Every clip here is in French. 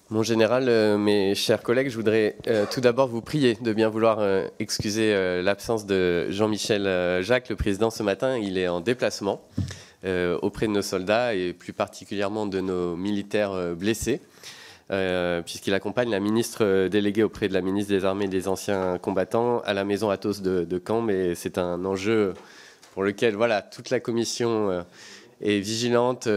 Mon général, mes chers collègues, je voudrais tout d'abord vous prier de bien vouloir excuser l'absence de Jean-Michel Jacques, le président, ce matin. Il est en déplacement auprès de nos soldats et plus particulièrement de nos militaires blessés, puisqu'il accompagne la ministre déléguée auprès de la ministre des Armées et des Anciens Combattants à la maison Athos de Caen. Mais c'est un enjeu pour lequel voilà, toute la commission est vigilante,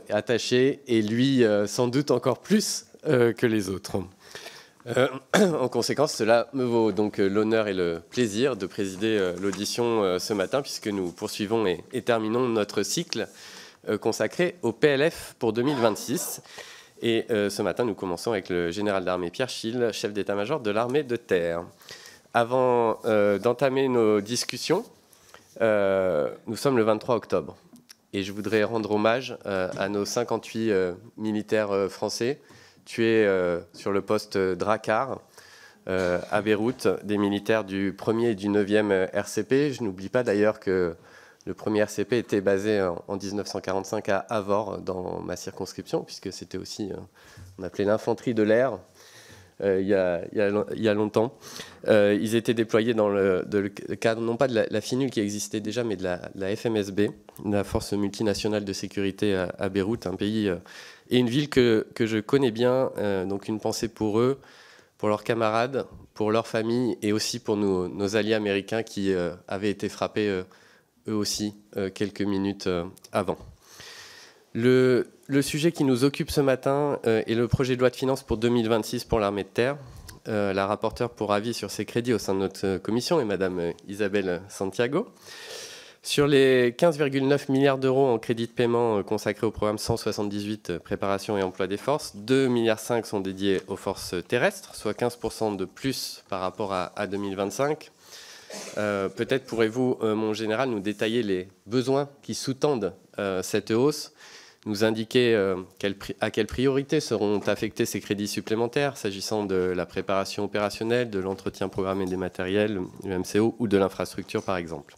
attachée, et lui sans doute encore plus que les autres. En conséquence, cela me vaut donc l'honneur et le plaisir de présider l'audition ce matin, puisque nous poursuivons et terminons notre cycle consacré au PLF pour 2026. Et ce matin, nous commençons avec le général d'armée Pierre Schill, chef d'état-major de l'armée de terre. Avant d'entamer nos discussions, nous sommes le 23 octobre. Et je voudrais rendre hommage à nos 58 militaires français tués sur le poste Drakkar à Beyrouth, des militaires du 1er et du 9e RCP. Je n'oublie pas d'ailleurs que le premier RCP était basé en 1945 à Avord, dans ma circonscription, puisque c'était aussi, on appelait l'infanterie de l'air, il y a longtemps. Ils étaient déployés dans le cadre, non pas de la FINUL qui existait déjà, mais de la FMSB, la Force multinationale de sécurité à Beyrouth, un pays et une ville que je connais bien. Donc une pensée pour eux, pour leurs camarades, pour leurs familles et aussi pour nos alliés américains qui avaient été frappés eux aussi quelques minutes avant. Le sujet qui nous occupe ce matin est le projet de loi de finances pour 2026 pour l'armée de terre. La rapporteure pour avis sur ces crédits au sein de notre commission est Madame Isabelle Santiago. Sur les 15,9 milliards d'euros en crédits de paiement consacrés au programme 178 préparation et emploi des forces, 2,5 milliards sont dédiés aux forces terrestres, soit 15% de plus par rapport à 2025. Peut-être pourrez-vous, mon général, nous détailler les besoins qui sous-tendent cette hausse, nous indiquer à quelle priorité seront affectés ces crédits supplémentaires, s'agissant de la préparation opérationnelle, de l'entretien programmé des matériels, le MCO, ou de l'infrastructure, par exemple.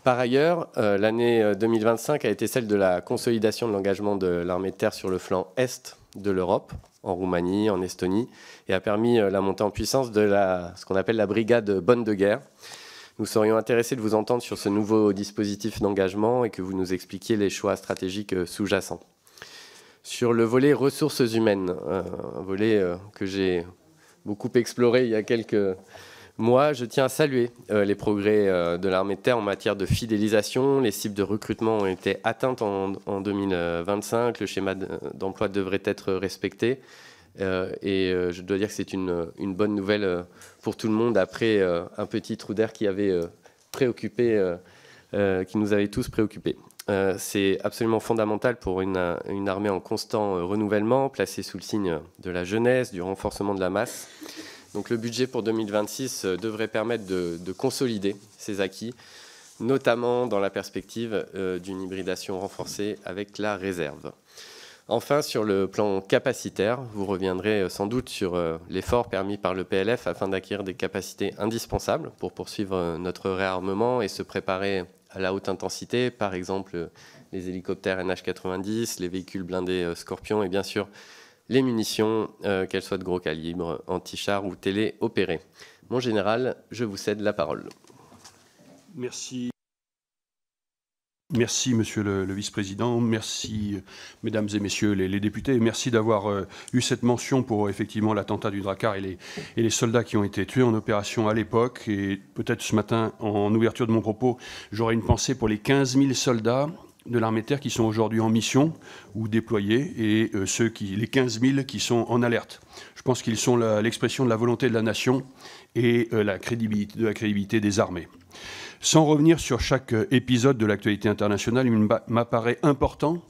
Par ailleurs, l'année 2025 a été celle de la consolidation de l'engagement de l'armée de terre sur le flanc est de l'Europe, en Roumanie, en Estonie, et a permis la montée en puissance de ce qu'on appelle la brigade bonne de guerre. Nous serions intéressés de vous entendre sur ce nouveau dispositif d'engagement et que vous nous expliquiez les choix stratégiques sous-jacents. Sur le volet ressources humaines, un volet que j'ai beaucoup exploré il y a quelques mois, je tiens à saluer les progrès de l'armée de terre en matière de fidélisation. Les cibles de recrutement ont été atteintes en 2025. Le schéma d'emploi devrait être respecté. Et je dois dire que c'est une bonne nouvelle pour tout le monde après un petit trou d'air qui avait préoccupé, qui nous avait tous préoccupés. C'est absolument fondamental pour une armée en constant renouvellement, placée sous le signe de la jeunesse, du renforcement de la masse. Donc le budget pour 2026 devrait permettre de consolider ces acquis, notamment dans la perspective d'une hybridation renforcée avec la réserve. Enfin, sur le plan capacitaire, vous reviendrez sans doute sur l'effort permis par le PLF afin d'acquérir des capacités indispensables pour poursuivre notre réarmement et se préparer à la haute intensité, par exemple les hélicoptères NH90, les véhicules blindés Scorpion et bien sûr les munitions, qu'elles soient de gros calibre, anti-char ou téléopérées. Mon général, je vous cède la parole. Merci. Merci, Monsieur le Vice-président. Merci, Mesdames et Messieurs les députés. Merci d'avoir eu cette mention pour effectivement l'attentat du Drakkar et les soldats qui ont été tués en opération à l'époque. Et peut-être ce matin, en ouverture de mon propos, j'aurai une pensée pour les 15 000 soldats de l'armée de terre qui sont aujourd'hui en mission ou déployés et les 15 000 qui sont en alerte. Je pense qu'ils sont l'expression de la volonté de la nation et de la crédibilité des armées. Sans revenir sur chaque épisode de l'actualité internationale, il m'apparaît important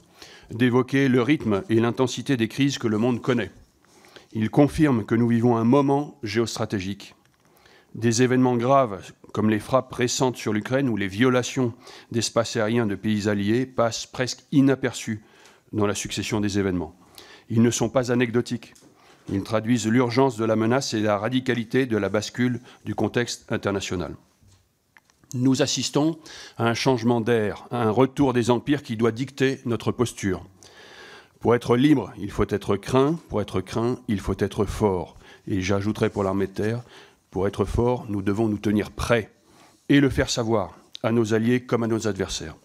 d'évoquer le rythme et l'intensité des crises que le monde connaît. Il confirme que nous vivons un moment géostratégique. Des événements graves comme les frappes récentes sur l'Ukraine ou les violations d'espaces aériens de pays alliés passent presque inaperçus dans la succession des événements. Ils ne sont pas anecdotiques. Ils traduisent l'urgence de la menace et la radicalité de la bascule du contexte international. Nous assistons à un changement d'air, à un retour des empires qui doit dicter notre posture. Pour être libre, il faut être craint. Pour être craint, il faut être fort. Et j'ajouterai pour l'armée de terre, pour être fort, nous devons nous tenir prêts et le faire savoir à nos alliés comme à nos adversaires.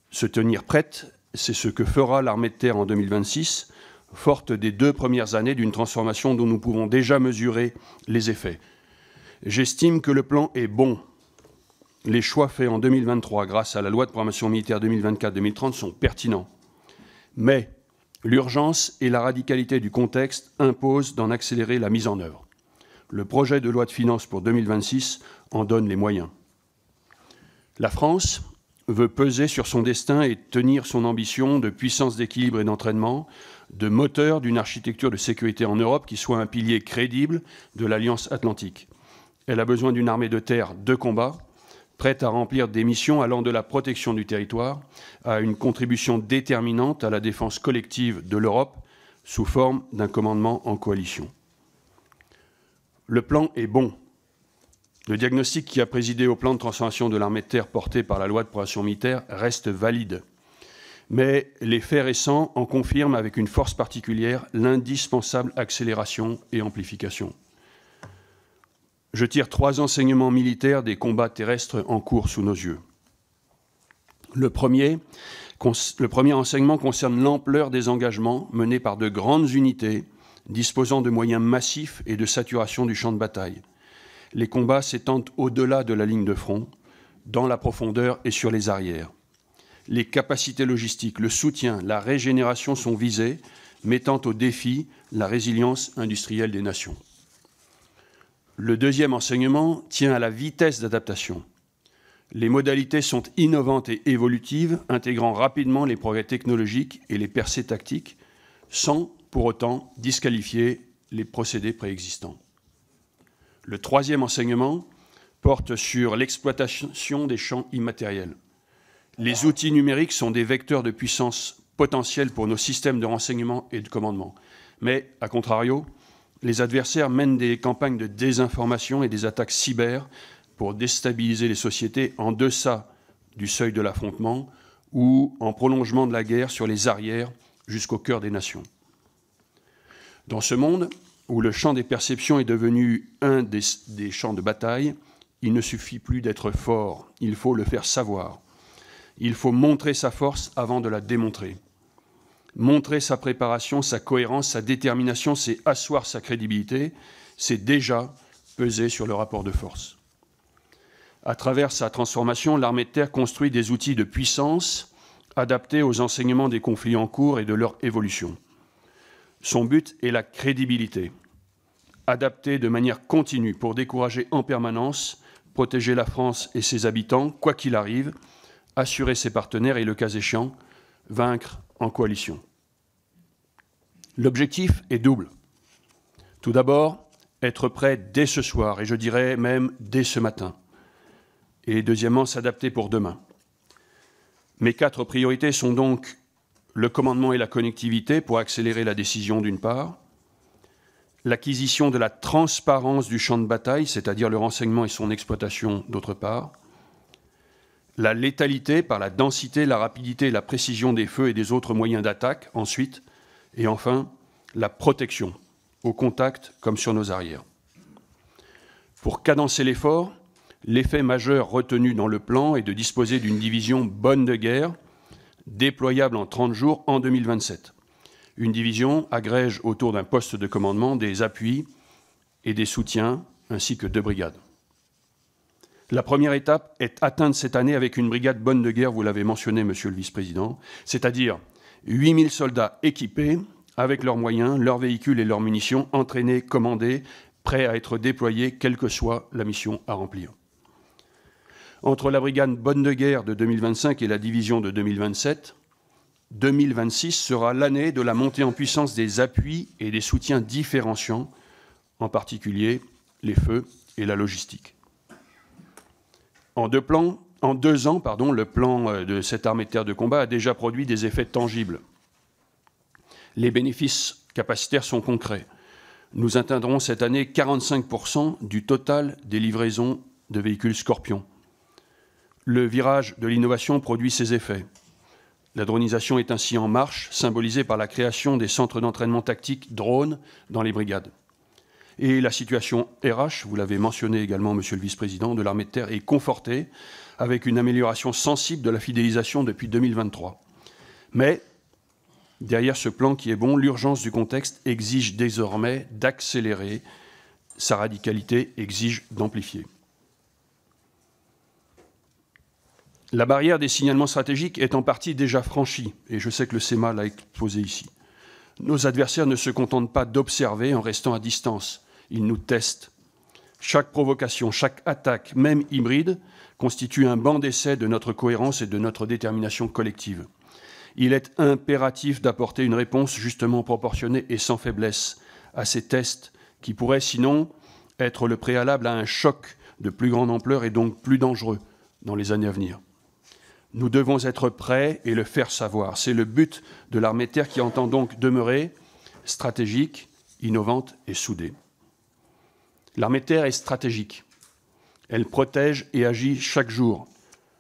Se tenir prête, c'est ce que fera l'armée de terre en 2026, forte des 2 premières années d'une transformation dont nous pouvons déjà mesurer les effets. J'estime que le plan est bon. Les choix faits en 2023 grâce à la loi de programmation militaire 2024-2030 sont pertinents. Mais l'urgence et la radicalité du contexte imposent d'en accélérer la mise en œuvre. Le projet de loi de finances pour 2026 en donne les moyens. La France veut peser sur son destin et tenir son ambition de puissance d'équilibre et d'entraînement, de moteur d'une architecture de sécurité en Europe qui soit un pilier crédible de l'Alliance atlantique. Elle a besoin d'une armée de terre de combat, prête à remplir des missions allant de la protection du territoire à une contribution déterminante à la défense collective de l'Europe sous forme d'un commandement en coalition. Le plan est bon. Le diagnostic qui a présidé au plan de transformation de l'armée de terre porté par la loi de programmation militaire reste valide. Mais les faits récents en confirment avec une force particulière l'indispensable accélération et amplification. Je tire 3 enseignements militaires des combats terrestres en cours sous nos yeux. Le premier enseignement concerne l'ampleur des engagements menés par de grandes unités disposant de moyens massifs et de saturation du champ de bataille. Les combats s'étendent au-delà de la ligne de front, dans la profondeur et sur les arrières. Les capacités logistiques, le soutien, la régénération sont visés, mettant au défi la résilience industrielle des nations. Le deuxième enseignement tient à la vitesse d'adaptation. Les modalités sont innovantes et évolutives, intégrant rapidement les progrès technologiques et les percées tactiques, sans pour autant disqualifier les procédés préexistants. Le troisième enseignement porte sur l'exploitation des champs immatériels. Les outils numériques sont des vecteurs de puissance potentiels pour nos systèmes de renseignement et de commandement. Mais, à contrario, les adversaires mènent des campagnes de désinformation et des attaques cyber pour déstabiliser les sociétés en deçà du seuil de l'affrontement ou en prolongement de la guerre sur les arrières jusqu'au cœur des nations. Dans ce monde où le champ des perceptions est devenu un des champs de bataille, il ne suffit plus d'être fort, il faut le faire savoir. Il faut montrer sa force avant de la démontrer. Montrer sa préparation, sa cohérence, sa détermination, c'est asseoir sa crédibilité, c'est déjà peser sur le rapport de force. À travers sa transformation, l'armée de terre construit des outils de puissance adaptés aux enseignements des conflits en cours et de leur évolution. Son but est la crédibilité, adaptée de manière continue pour décourager en permanence, protéger la France et ses habitants, quoi qu'il arrive, assurer ses partenaires et, le cas échéant, vaincre en coalition. L'objectif est double. Tout d'abord, être prêt dès ce soir, et je dirais même dès ce matin. Et deuxièmement, s'adapter pour demain. Mes 4 priorités sont donc le commandement et la connectivité pour accélérer la décision d'une part, l'acquisition de la transparence du champ de bataille, c'est-à-dire le renseignement et son exploitation d'autre part, la létalité par la densité, la rapidité et la précision des feux et des autres moyens d'attaque, ensuite, et enfin, la protection, au contact comme sur nos arrières. Pour cadencer l'effort, l'effet majeur retenu dans le plan est de disposer d'une division bonne de guerre, déployable en 30 jours en 2027. Une division agrège autour d'un poste de commandement des appuis et des soutiens, ainsi que 2 brigades. La première étape est atteinte cette année avec une brigade bonne de guerre, vous l'avez mentionné, monsieur le vice-président, c'est-à-dire 8000 soldats équipés, avec leurs moyens, leurs véhicules et leurs munitions, entraînés, commandés, prêts à être déployés, quelle que soit la mission à remplir. Entre la brigade bonne de guerre de 2025 et la division de 2027, 2026 sera l'année de la montée en puissance des appuis et des soutiens différenciants, en particulier les feux et la logistique. En 2 ans, le plan de cette armée de terre de combat a déjà produit des effets tangibles. Les bénéfices capacitaires sont concrets. Nous atteindrons cette année 45% du total des livraisons de véhicules Scorpion. Le virage de l'innovation produit ses effets. La dronisation est ainsi en marche, symbolisée par la création des centres d'entraînement tactique drones dans les brigades. Et la situation RH, vous l'avez mentionné également, Monsieur le Vice-président, de l'armée de terre est confortée avec une amélioration sensible de la fidélisation depuis 2023. Mais, derrière ce plan qui est bon, l'urgence du contexte exige désormais d'accélérer, sa radicalité exige d'amplifier. La barrière des signalements stratégiques est en partie déjà franchie, et je sais que le SEMA l'a exposé ici. Nos adversaires ne se contentent pas d'observer en restant à distance. Ils nous testent. Chaque provocation, chaque attaque, même hybride, constitue un banc d'essai de notre cohérence et de notre détermination collective. Il est impératif d'apporter une réponse justement proportionnée et sans faiblesse à ces tests qui pourraient sinon être le préalable à un choc de plus grande ampleur et donc plus dangereux dans les années à venir. Nous devons être prêts et le faire savoir. C'est le but de l'armée de terre qui entend donc demeurer stratégique, innovante et soudée. L'armée de terre est stratégique. Elle protège et agit chaque jour,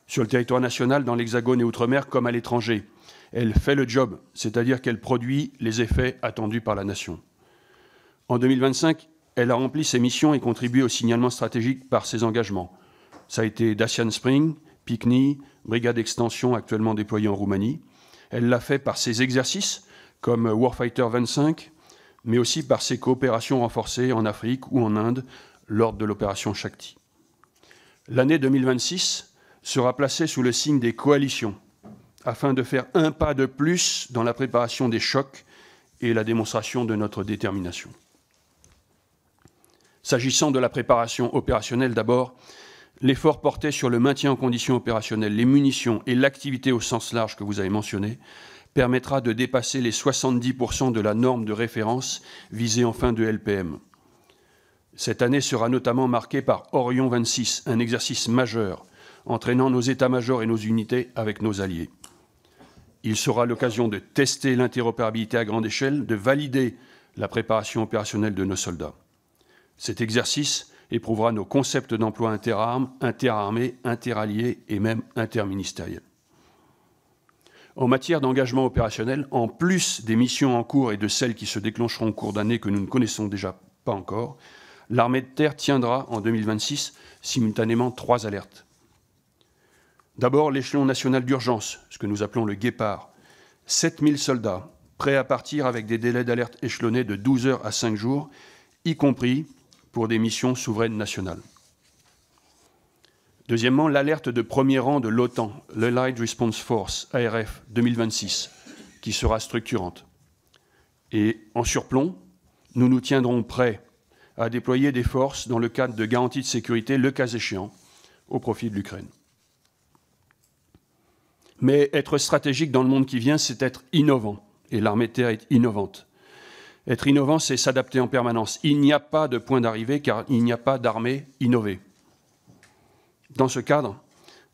sur le territoire national, dans l'Hexagone et Outre-mer, comme à l'étranger. Elle fait le job, c'est-à-dire qu'elle produit les effets attendus par la nation. En 2025, elle a rempli ses missions et contribué au signalement stratégique par ses engagements. Ça a été Dacian Spring, PICNI, brigade extension actuellement déployée en Roumanie. Elle l'a fait par ses exercices, comme Warfighter 25, mais aussi par ses coopérations renforcées en Afrique ou en Inde lors de l'opération Shakti. L'année 2026 sera placée sous le signe des coalitions, afin de faire un pas de plus dans la préparation des chocs et la démonstration de notre détermination. S'agissant de la préparation opérationnelle d'abord, l'effort porté sur le maintien en condition opérationnelle, les munitions et l'activité au sens large que vous avez mentionné permettra de dépasser les 70% de la norme de référence visée en fin de LPM. Cette année sera notamment marquée par Orion 26, un exercice majeur entraînant nos états-majors et nos unités avec nos alliés. Il sera l'occasion de tester l'interopérabilité à grande échelle, de valider la préparation opérationnelle de nos soldats. Cet exercice éprouvera nos concepts d'emploi interarmes, interarmées, interalliés et même interministériels. En matière d'engagement opérationnel, en plus des missions en cours et de celles qui se déclencheront au cours d'année que nous ne connaissons déjà pas encore, l'armée de terre tiendra en 2026 simultanément 3 alertes. D'abord, l'échelon national d'urgence, ce que nous appelons le Guépard. 7000 soldats prêts à partir avec des délais d'alerte échelonnés de 12 heures à 5 jours, y compris pour des missions souveraines nationales. Deuxièmement, l'alerte de premier rang de l'OTAN, l'Allied Response Force, ARF 2026, qui sera structurante. Et en surplomb, nous nous tiendrons prêts à déployer des forces dans le cadre de garanties de sécurité, le cas échéant, au profit de l'Ukraine. Mais être stratégique dans le monde qui vient, c'est être innovant. Et l'armée de terre est innovante. Être innovant, c'est s'adapter en permanence. Il n'y a pas de point d'arrivée car il n'y a pas d'armée innovée. Dans ce cadre,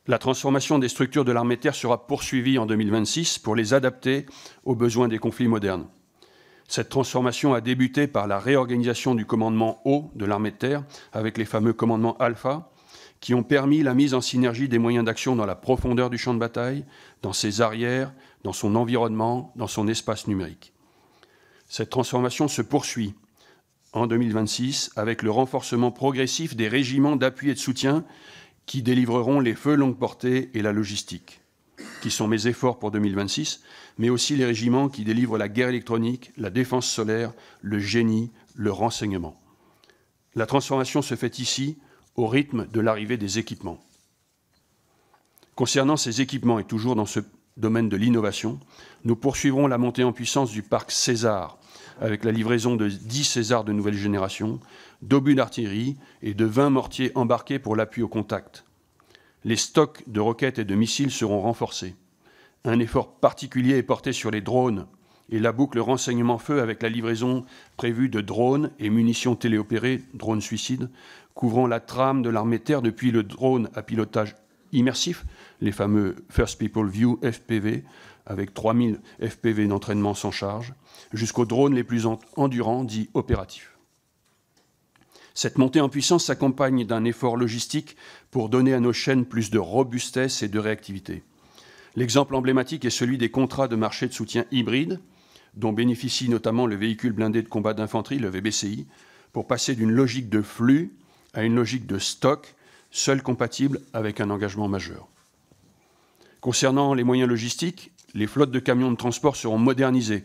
la transformation des structures de l'armée de terre sera poursuivie en 2026 pour les adapter aux besoins des conflits modernes. Cette transformation a débuté par la réorganisation du commandement haut de l'armée de terre avec les fameux commandements alpha qui ont permis la mise en synergie des moyens d'action dans la profondeur du champ de bataille, dans ses arrières, dans son environnement, dans son espace numérique. Cette transformation se poursuit en 2026 avec le renforcement progressif des régiments d'appui et de soutien qui délivreront les feux longue portée et la logistique, qui sont mes efforts pour 2026, mais aussi les régiments qui délivrent la guerre électronique, la défense solaire, le génie, le renseignement. La transformation se fait ici au rythme de l'arrivée des équipements. Concernant ces équipements, et toujours dans ce domaine de l'innovation, nous poursuivrons la montée en puissance du parc César, avec la livraison de 10 Césars de nouvelle génération, d'obus d'artillerie et de 20 mortiers embarqués pour l'appui au contact. Les stocks de roquettes et de missiles seront renforcés. Un effort particulier est porté sur les drones et la boucle renseignement-feu avec la livraison prévue de drones et munitions téléopérées, drones suicides, couvrant la trame de l'armée de terre depuis le drone à pilotage immersif, les fameux First People View FPV, avec 3000 FPV d'entraînement sans charge, jusqu'aux drones les plus endurants, dits opératifs. Cette montée en puissance s'accompagne d'un effort logistique pour donner à nos chaînes plus de robustesse et de réactivité. L'exemple emblématique est celui des contrats de marché de soutien hybride, dont bénéficie notamment le véhicule blindé de combat d'infanterie, le VBCI, pour passer d'une logique de flux à une logique de stock, seule compatible avec un engagement majeur. Concernant les moyens logistiques, les flottes de camions de transport seront modernisées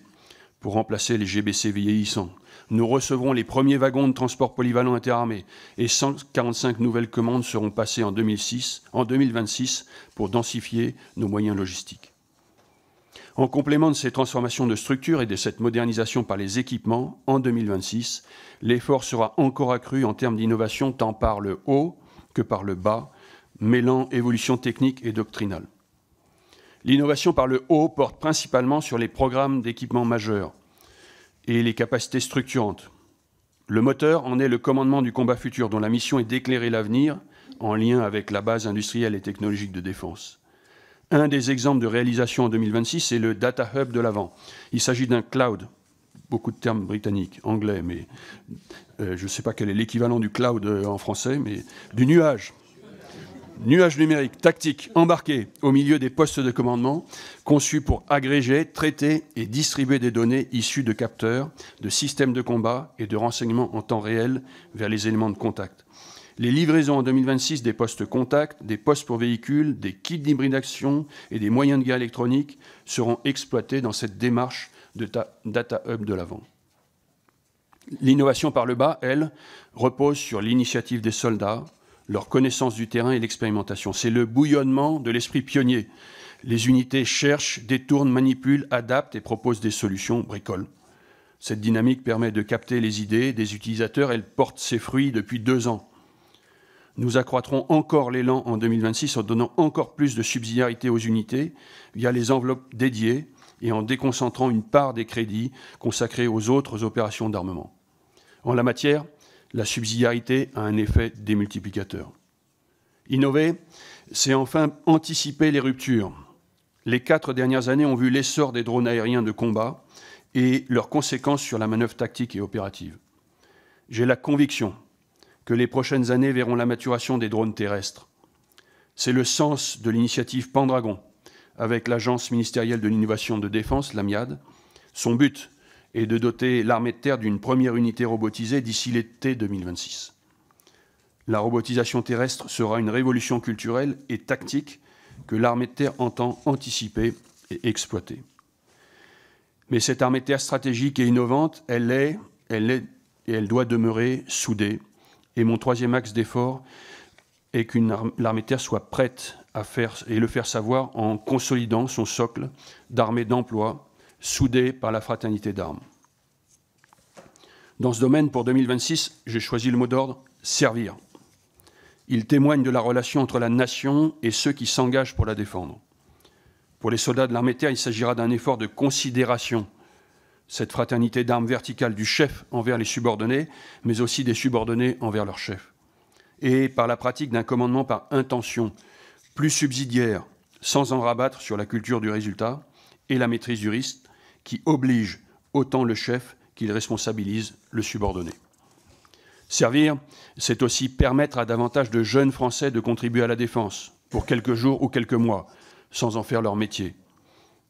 pour remplacer les GBC vieillissants. Nous recevrons les premiers wagons de transport polyvalent interarmés et 145 nouvelles commandes seront passées en 2026 pour densifier nos moyens logistiques. En complément de ces transformations de structure et de cette modernisation par les équipements, en 2026, l'effort sera encore accru en termes d'innovation tant par le haut que par le bas, mêlant évolution technique et doctrinale. L'innovation par le haut porte principalement sur les programmes d'équipement majeurs et les capacités structurantes. Le moteur en est le commandement du combat futur, dont la mission est d'éclairer l'avenir en lien avec la base industrielle et technologique de défense. Un des exemples de réalisation en 2026 est le Data Hub de l'Avent. Il s'agit d'un cloud, beaucoup de termes britanniques, anglais, mais je ne sais pas quel est l'équivalent du cloud en français, mais du nuage. Nuage numérique, tactique, embarqué au milieu des postes de commandement, conçu pour agréger, traiter et distribuer des données issues de capteurs, de systèmes de combat et de renseignements en temps réel vers les éléments de contact. Les livraisons en 2026 des postes contact, des postes pour véhicules, des kits d'hybridation et des moyens de guerre électroniques seront exploités dans cette démarche de Data Hub de l'Avent. L'innovation par le bas, elle, repose sur l'initiative des soldats, leur connaissance du terrain et l'expérimentation. C'est le bouillonnement de l'esprit pionnier. Les unités cherchent, détournent, manipulent, adaptent et proposent des solutions, bricolent. Cette dynamique permet de capter les idées des utilisateurs. Elle porte ses fruits depuis 2 ans. Nous accroîtrons encore l'élan en 2026 en donnant encore plus de subsidiarité aux unités via les enveloppes dédiées et en déconcentrant une part des crédits consacrés aux autres opérations d'armement. En la matière, la subsidiarité a un effet démultiplicateur. Innover, c'est enfin anticiper les ruptures. Les 4 dernières années ont vu l'essor des drones aériens de combat et leurs conséquences sur la manœuvre tactique et opérative. J'ai la conviction que les prochaines années verront la maturation des drones terrestres. C'est le sens de l'initiative Pendragon, avec l'Agence ministérielle de l'innovation de défense, l'AMIAD. Son but est de doter l'armée de terre d'une première unité robotisée d'ici l'été 2026. La robotisation terrestre sera une révolution culturelle et tactique que l'armée de terre entend anticiper et exploiter. Mais cette armée de terre stratégique et innovante, elle est et elle doit demeurer soudée. Et mon 3e axe d'effort est que l'armée de terre soit prête à faire et le faire savoir en consolidant son socle d'armée d'emploi soudée par la fraternité d'armes. Dans ce domaine, pour 2026, j'ai choisi le mot d'ordre « servir ». Il témoigne de la relation entre la nation et ceux qui s'engagent pour la défendre. Pour les soldats de l'armée de terre, il s'agira d'un effort de considération, cette fraternité d'armes verticale du chef envers les subordonnés, mais aussi des subordonnés envers leur chef. Et par la pratique d'un commandement par intention, plus subsidiaire, sans en rabattre sur la culture du résultat et la maîtrise du risque, qui oblige autant le chef qu'il responsabilise le subordonné. Servir, c'est aussi permettre à davantage de jeunes Français de contribuer à la défense, pour quelques jours ou quelques mois, sans en faire leur métier.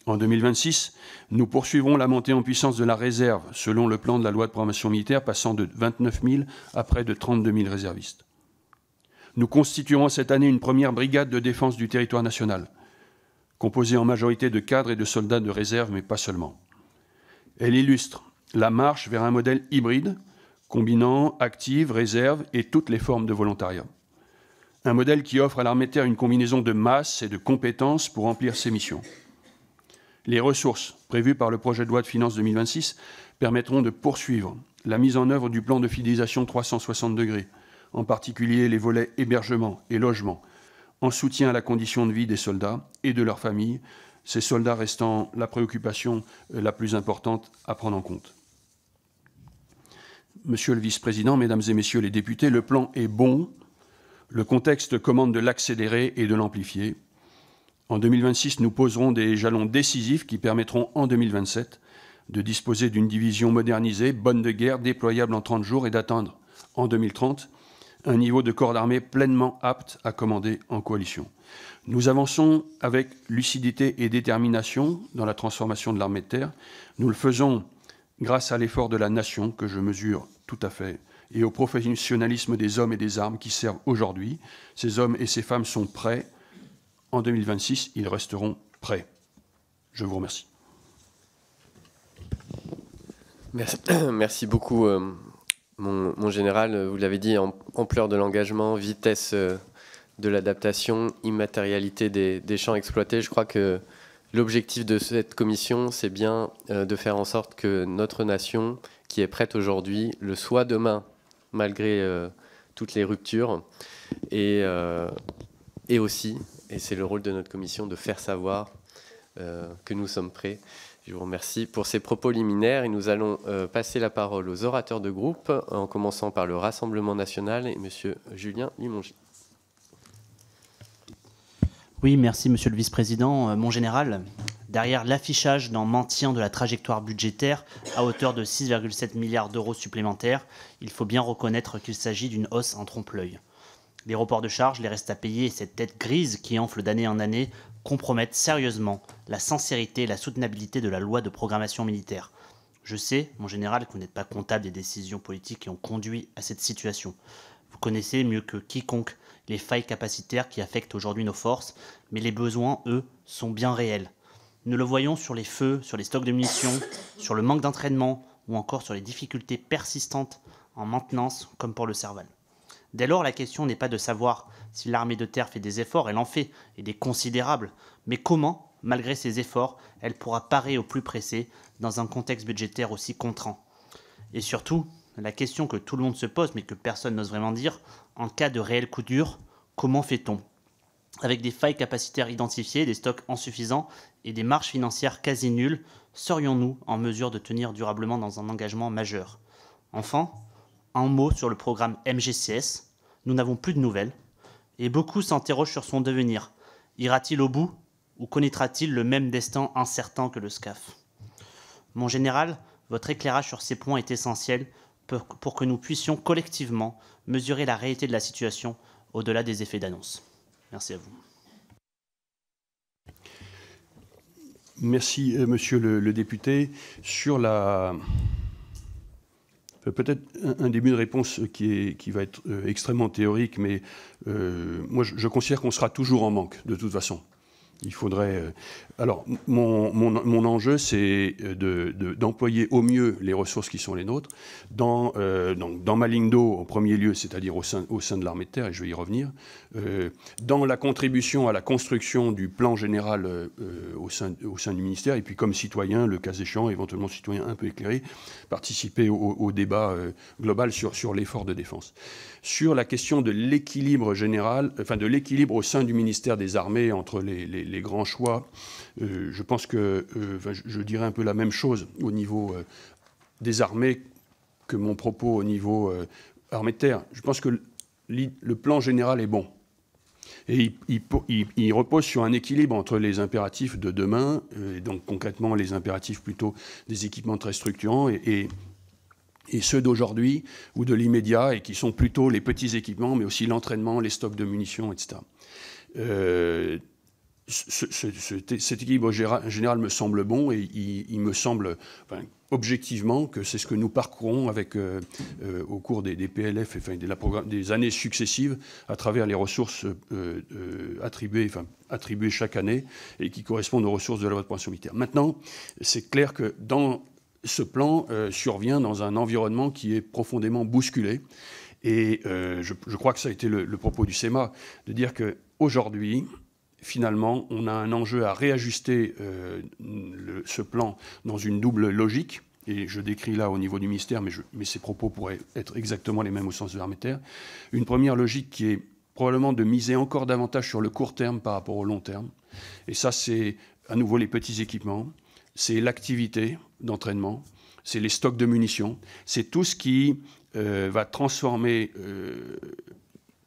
En 2026, nous poursuivrons la montée en puissance de la réserve, selon le plan de la loi de programmation militaire, passant de 29 000 à près de 32 000 réservistes. Nous constituerons cette année une première brigade de défense du territoire national, composée en majorité de cadres et de soldats de réserve, mais pas seulement. Elle illustre la marche vers un modèle hybride, combinant active, réserve et toutes les formes de volontariat. Un modèle qui offre à l'armée de terre une combinaison de masse et de compétences pour remplir ses missions. Les ressources prévues par le projet de loi de finances 2026 permettront de poursuivre la mise en œuvre du plan de fidélisation 360 degrés, en particulier les volets hébergement et logement, en soutien à la condition de vie des soldats et de leurs familles, ces soldats restant la préoccupation la plus importante à prendre en compte. Monsieur le vice-président, mesdames et messieurs les députés, le plan est bon, le contexte commande de l'accélérer et de l'amplifier. En 2026, nous poserons des jalons décisifs qui permettront en 2027 de disposer d'une division modernisée, bonne de guerre, déployable en 30 jours et d'atteindre en 2030 un niveau de corps d'armée pleinement apte à commander en coalition. Nous avançons avec lucidité et détermination dans la transformation de l'armée de terre. Nous le faisons grâce à l'effort de la nation, que je mesure tout à fait, et au professionnalisme des hommes et des armes qui servent aujourd'hui. Ces hommes et ces femmes sont prêts. En 2026, ils resteront prêts. Je vous remercie. Merci beaucoup, mon général. Vous l'avez dit, ampleur de l'engagement, vitesse de l'adaptation, immatérialité des champs exploités. Je crois que l'objectif de cette commission, c'est bien de faire en sorte que notre nation, qui est prête aujourd'hui, le soit demain, malgré toutes les ruptures. Et aussi, et c'est le rôle de notre commission, de faire savoir que nous sommes prêts. Je vous remercie pour ces propos liminaires et nous allons passer la parole aux orateurs de groupe, en commençant par le Rassemblement national et M. Julien Limongi. Oui, merci Monsieur le Vice-président. Mon général, derrière l'affichage d'un maintien de la trajectoire budgétaire à hauteur de 6,7 milliards d'euros supplémentaires, il faut bien reconnaître qu'il s'agit d'une hausse en trompe-l'œil. Les reports de charges, les restes à payer et cette tête grise qui enfle d'année en année compromettent sérieusement la sincérité et la soutenabilité de la loi de programmation militaire. Je sais, mon général, que vous n'êtes pas comptable des décisions politiques qui ont conduit à cette situation. Vous connaissez mieux que quiconque les failles capacitaires qui affectent aujourd'hui nos forces, mais les besoins, eux, sont bien réels. Nous le voyons sur les feux, sur les stocks de munitions, sur le manque d'entraînement ou encore sur les difficultés persistantes en maintenance comme pour le Serval. Dès lors, la question n'est pas de savoir si l'armée de terre fait des efforts, elle en fait, et des considérables, mais comment, malgré ces efforts, elle pourra parer au plus pressé dans un contexte budgétaire aussi contraint. Et surtout, la question que tout le monde se pose, mais que personne n'ose vraiment dire, en cas de réel coup dur, comment fait-on? Avec des failles capacitaires identifiées, des stocks insuffisants et des marges financières quasi nulles, serions-nous en mesure de tenir durablement dans un engagement majeur? Enfin, un mot sur le programme MGCS. Nous n'avons plus de nouvelles et beaucoup s'interrogent sur son devenir. Ira-t-il au bout ou connaîtra-t-il le même destin incertain que le SCAF? Mon général, votre éclairage sur ces points est essentiel pour que nous puissions collectivement mesurer la réalité de la situation au-delà des effets d'annonce. Merci à vous. Merci, monsieur le député. Sur la... Peut-être un début de réponse qui va être extrêmement théorique, mais moi je considère qu'on sera toujours en manque, de toute façon. Il faudrait... Alors, mon enjeu, c'est d'employer au mieux les ressources qui sont les nôtres, dans ma ligne d'eau, en premier lieu, c'est-à-dire au sein de l'armée de terre, et je vais y revenir, dans la contribution à la construction du plan général au sein du ministère, et puis comme citoyen, le cas échéant, éventuellement citoyen un peu éclairé, participer au débat global sur l'effort de défense. Sur la question de l'équilibre général, enfin de l'équilibre au sein du ministère des Armées entre les grands choix, je pense que je dirais un peu la même chose au niveau des armées que mon propos au niveau armée de terre. Je pense que le plan général est bon. Et il repose sur un équilibre entre les impératifs de demain, et donc concrètement les impératifs plutôt des équipements très structurants, et ceux d'aujourd'hui ou de l'immédiat, et qui sont plutôt les petits équipements, mais aussi l'entraînement, les stocks de munitions, etc. Cet équilibre général me semble bon, et il me semble objectivement que c'est ce que nous parcourons avec, au cours des PLF, enfin, des années successives, à travers les ressources attribuées chaque année, et qui correspondent aux ressources de la loi de programmation militaire. Maintenant, c'est clair que dans ce plan survient dans un environnement qui est profondément bousculé. Et je crois que ça a été le propos du SEMA, de dire qu'aujourd'hui, finalement, on a un enjeu à réajuster ce plan dans une double logique. Et je décris là au niveau du ministère, mais ces propos pourraient être exactement les mêmes au sens de l'armée de terre. Une première logique qui est probablement de miser encore davantage sur le court terme par rapport au long terme. Et ça, c'est à nouveau les petits équipements, c'est l'activité d'entraînement, c'est les stocks de munitions, c'est tout ce qui va transformer,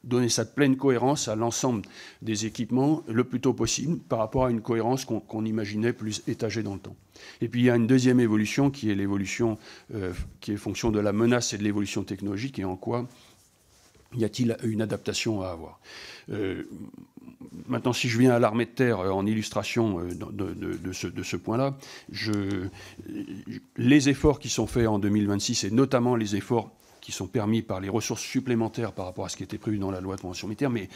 donner sa pleine cohérence à l'ensemble des équipements le plus tôt possible par rapport à une cohérence qu'on imaginait plus étagée dans le temps. Et puis il y a une deuxième évolution qui est l'évolution qui est fonction de la menace et de l'évolution technologique, et en quoi y a-t-il une adaptation à avoir. Maintenant, si je viens à l'armée de terre en illustration de ce point-là, les efforts qui sont faits en 2026, et notamment les efforts qui sont permis par les ressources supplémentaires par rapport à ce qui était prévu dans la loi de programmation militaire, mais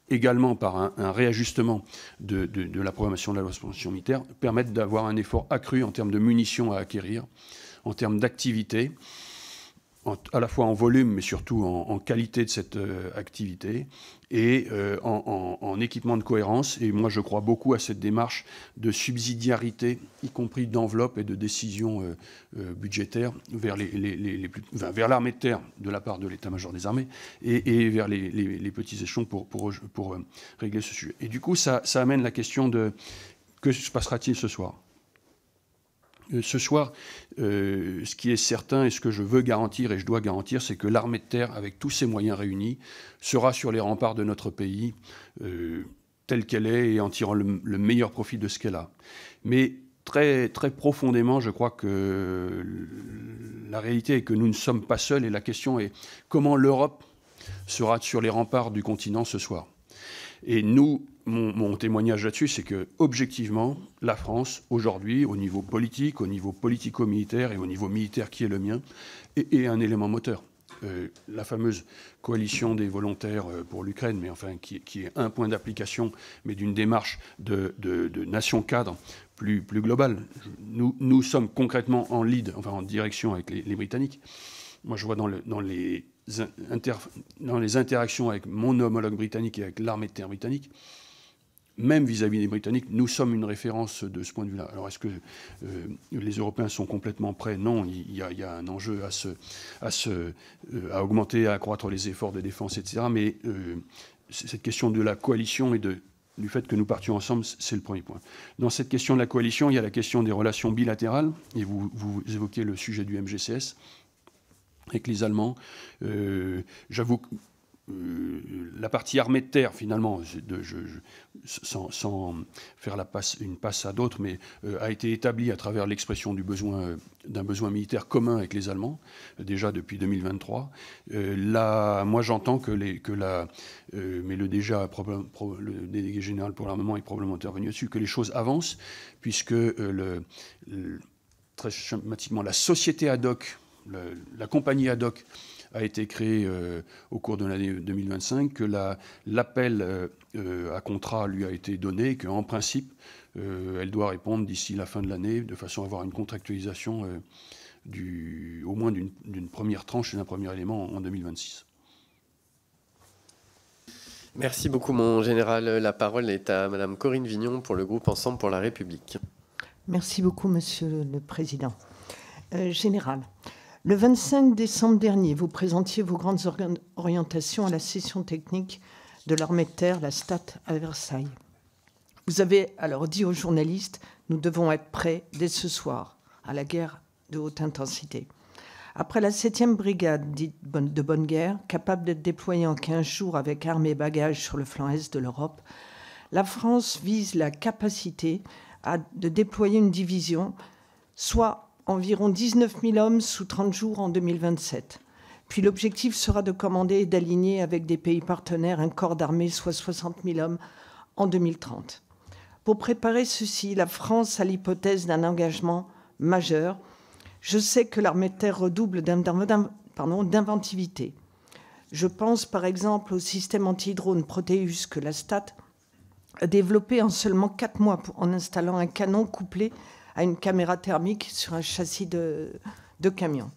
également par un réajustement de la programmation de la loi de programmation militaire, permettent d'avoir un effort accru en termes de munitions à acquérir, en termes d'activité, à la fois en volume, mais surtout en qualité de cette activité, et en équipement de cohérence. Et moi, je crois beaucoup à cette démarche de subsidiarité, y compris d'enveloppe et de décision budgétaire vers vers l'armée de terre de la part de l'état-major des armées et vers les petits échelons pour régler ce sujet. Et du coup, ça amène la question de que se passera-t-il ce soir ? Ce soir, ce qui est certain et ce que je veux garantir et je dois garantir, c'est que l'armée de terre, avec tous ses moyens réunis, sera sur les remparts de notre pays, telle qu'elle est, et en tirant le meilleur profit de ce qu'elle a. Mais très, très profondément, je crois que la réalité est que nous ne sommes pas seuls, et la question est comment l'Europe sera sur les remparts du continent ce soir. Et nous, mon témoignage là-dessus, c'est que, objectivement, la France, aujourd'hui, au niveau politique, au niveau politico-militaire et au niveau militaire qui est le mien, est un élément moteur. La fameuse coalition des volontaires pour l'Ukraine, mais enfin, qui est un point d'application, mais d'une démarche de nation cadre plus globale. Nous sommes concrètement en lead, enfin en direction avec les Britanniques. Moi, je vois dans les interactions avec mon homologue britannique et avec l'armée de terre britannique, même vis-à-vis des Britanniques, nous sommes une référence de ce point de vue-là. Alors, est-ce que les Européens sont complètement prêts ? Non, il y a un enjeu à augmenter, à accroître les efforts de défense, etc. Mais cette question de la coalition et du fait que nous partions ensemble, c'est le premier point. Dans cette question de la coalition, il y a la question des relations bilatérales, et vous évoquez le sujet du MGCS avec les Allemands. J'avoue que la partie armée de terre, finalement, sans faire une passe à d'autres, mais a été établie à travers l'expression d'un besoin militaire commun avec les Allemands, déjà depuis 2023. Moi, j'entends mais le délégué général pour l'armement est probablement intervenu dessus, que les choses avancent, puisque très schématiquement, la société ad hoc, la compagnie ad hoc, a été créée au cours de l'année 2025, que l'appel à contrat lui a été donné, qu'en principe, elle doit répondre d'ici la fin de l'année, de façon à avoir une contractualisation au moins d'une première tranche et d'un premier élément en 2026. Merci beaucoup, mon général. La parole est à Madame Corinne Vignon pour le groupe Ensemble pour la République. Merci beaucoup, Monsieur le Président. Général, le 25 décembre dernier, vous présentiez vos grandes orientations à la session technique de l'armée de terre, la STAT, à Versailles. Vous avez alors dit aux journalistes « Nous devons être prêts dès ce soir à la guerre de haute intensité ». Après la 7e brigade dite de bonne guerre, capable d'être déployée en 15 jours avec armes et bagages sur le flanc est de l'Europe, la France vise la capacité de déployer une division, soit environ 19 000 hommes sous 30 jours en 2027. Puis l'objectif sera de commander et d'aligner avec des pays partenaires un corps d'armée, soit 60 000 hommes, en 2030. Pour préparer ceci, la France a l'hypothèse d'un engagement majeur. Je sais que l'armée de terre redouble d'inventivité. Je pense par exemple au système anti-drone Proteus que la STAT a développé en seulement 4 mois en installant un canon couplé à une caméra thermique sur un châssis de camion.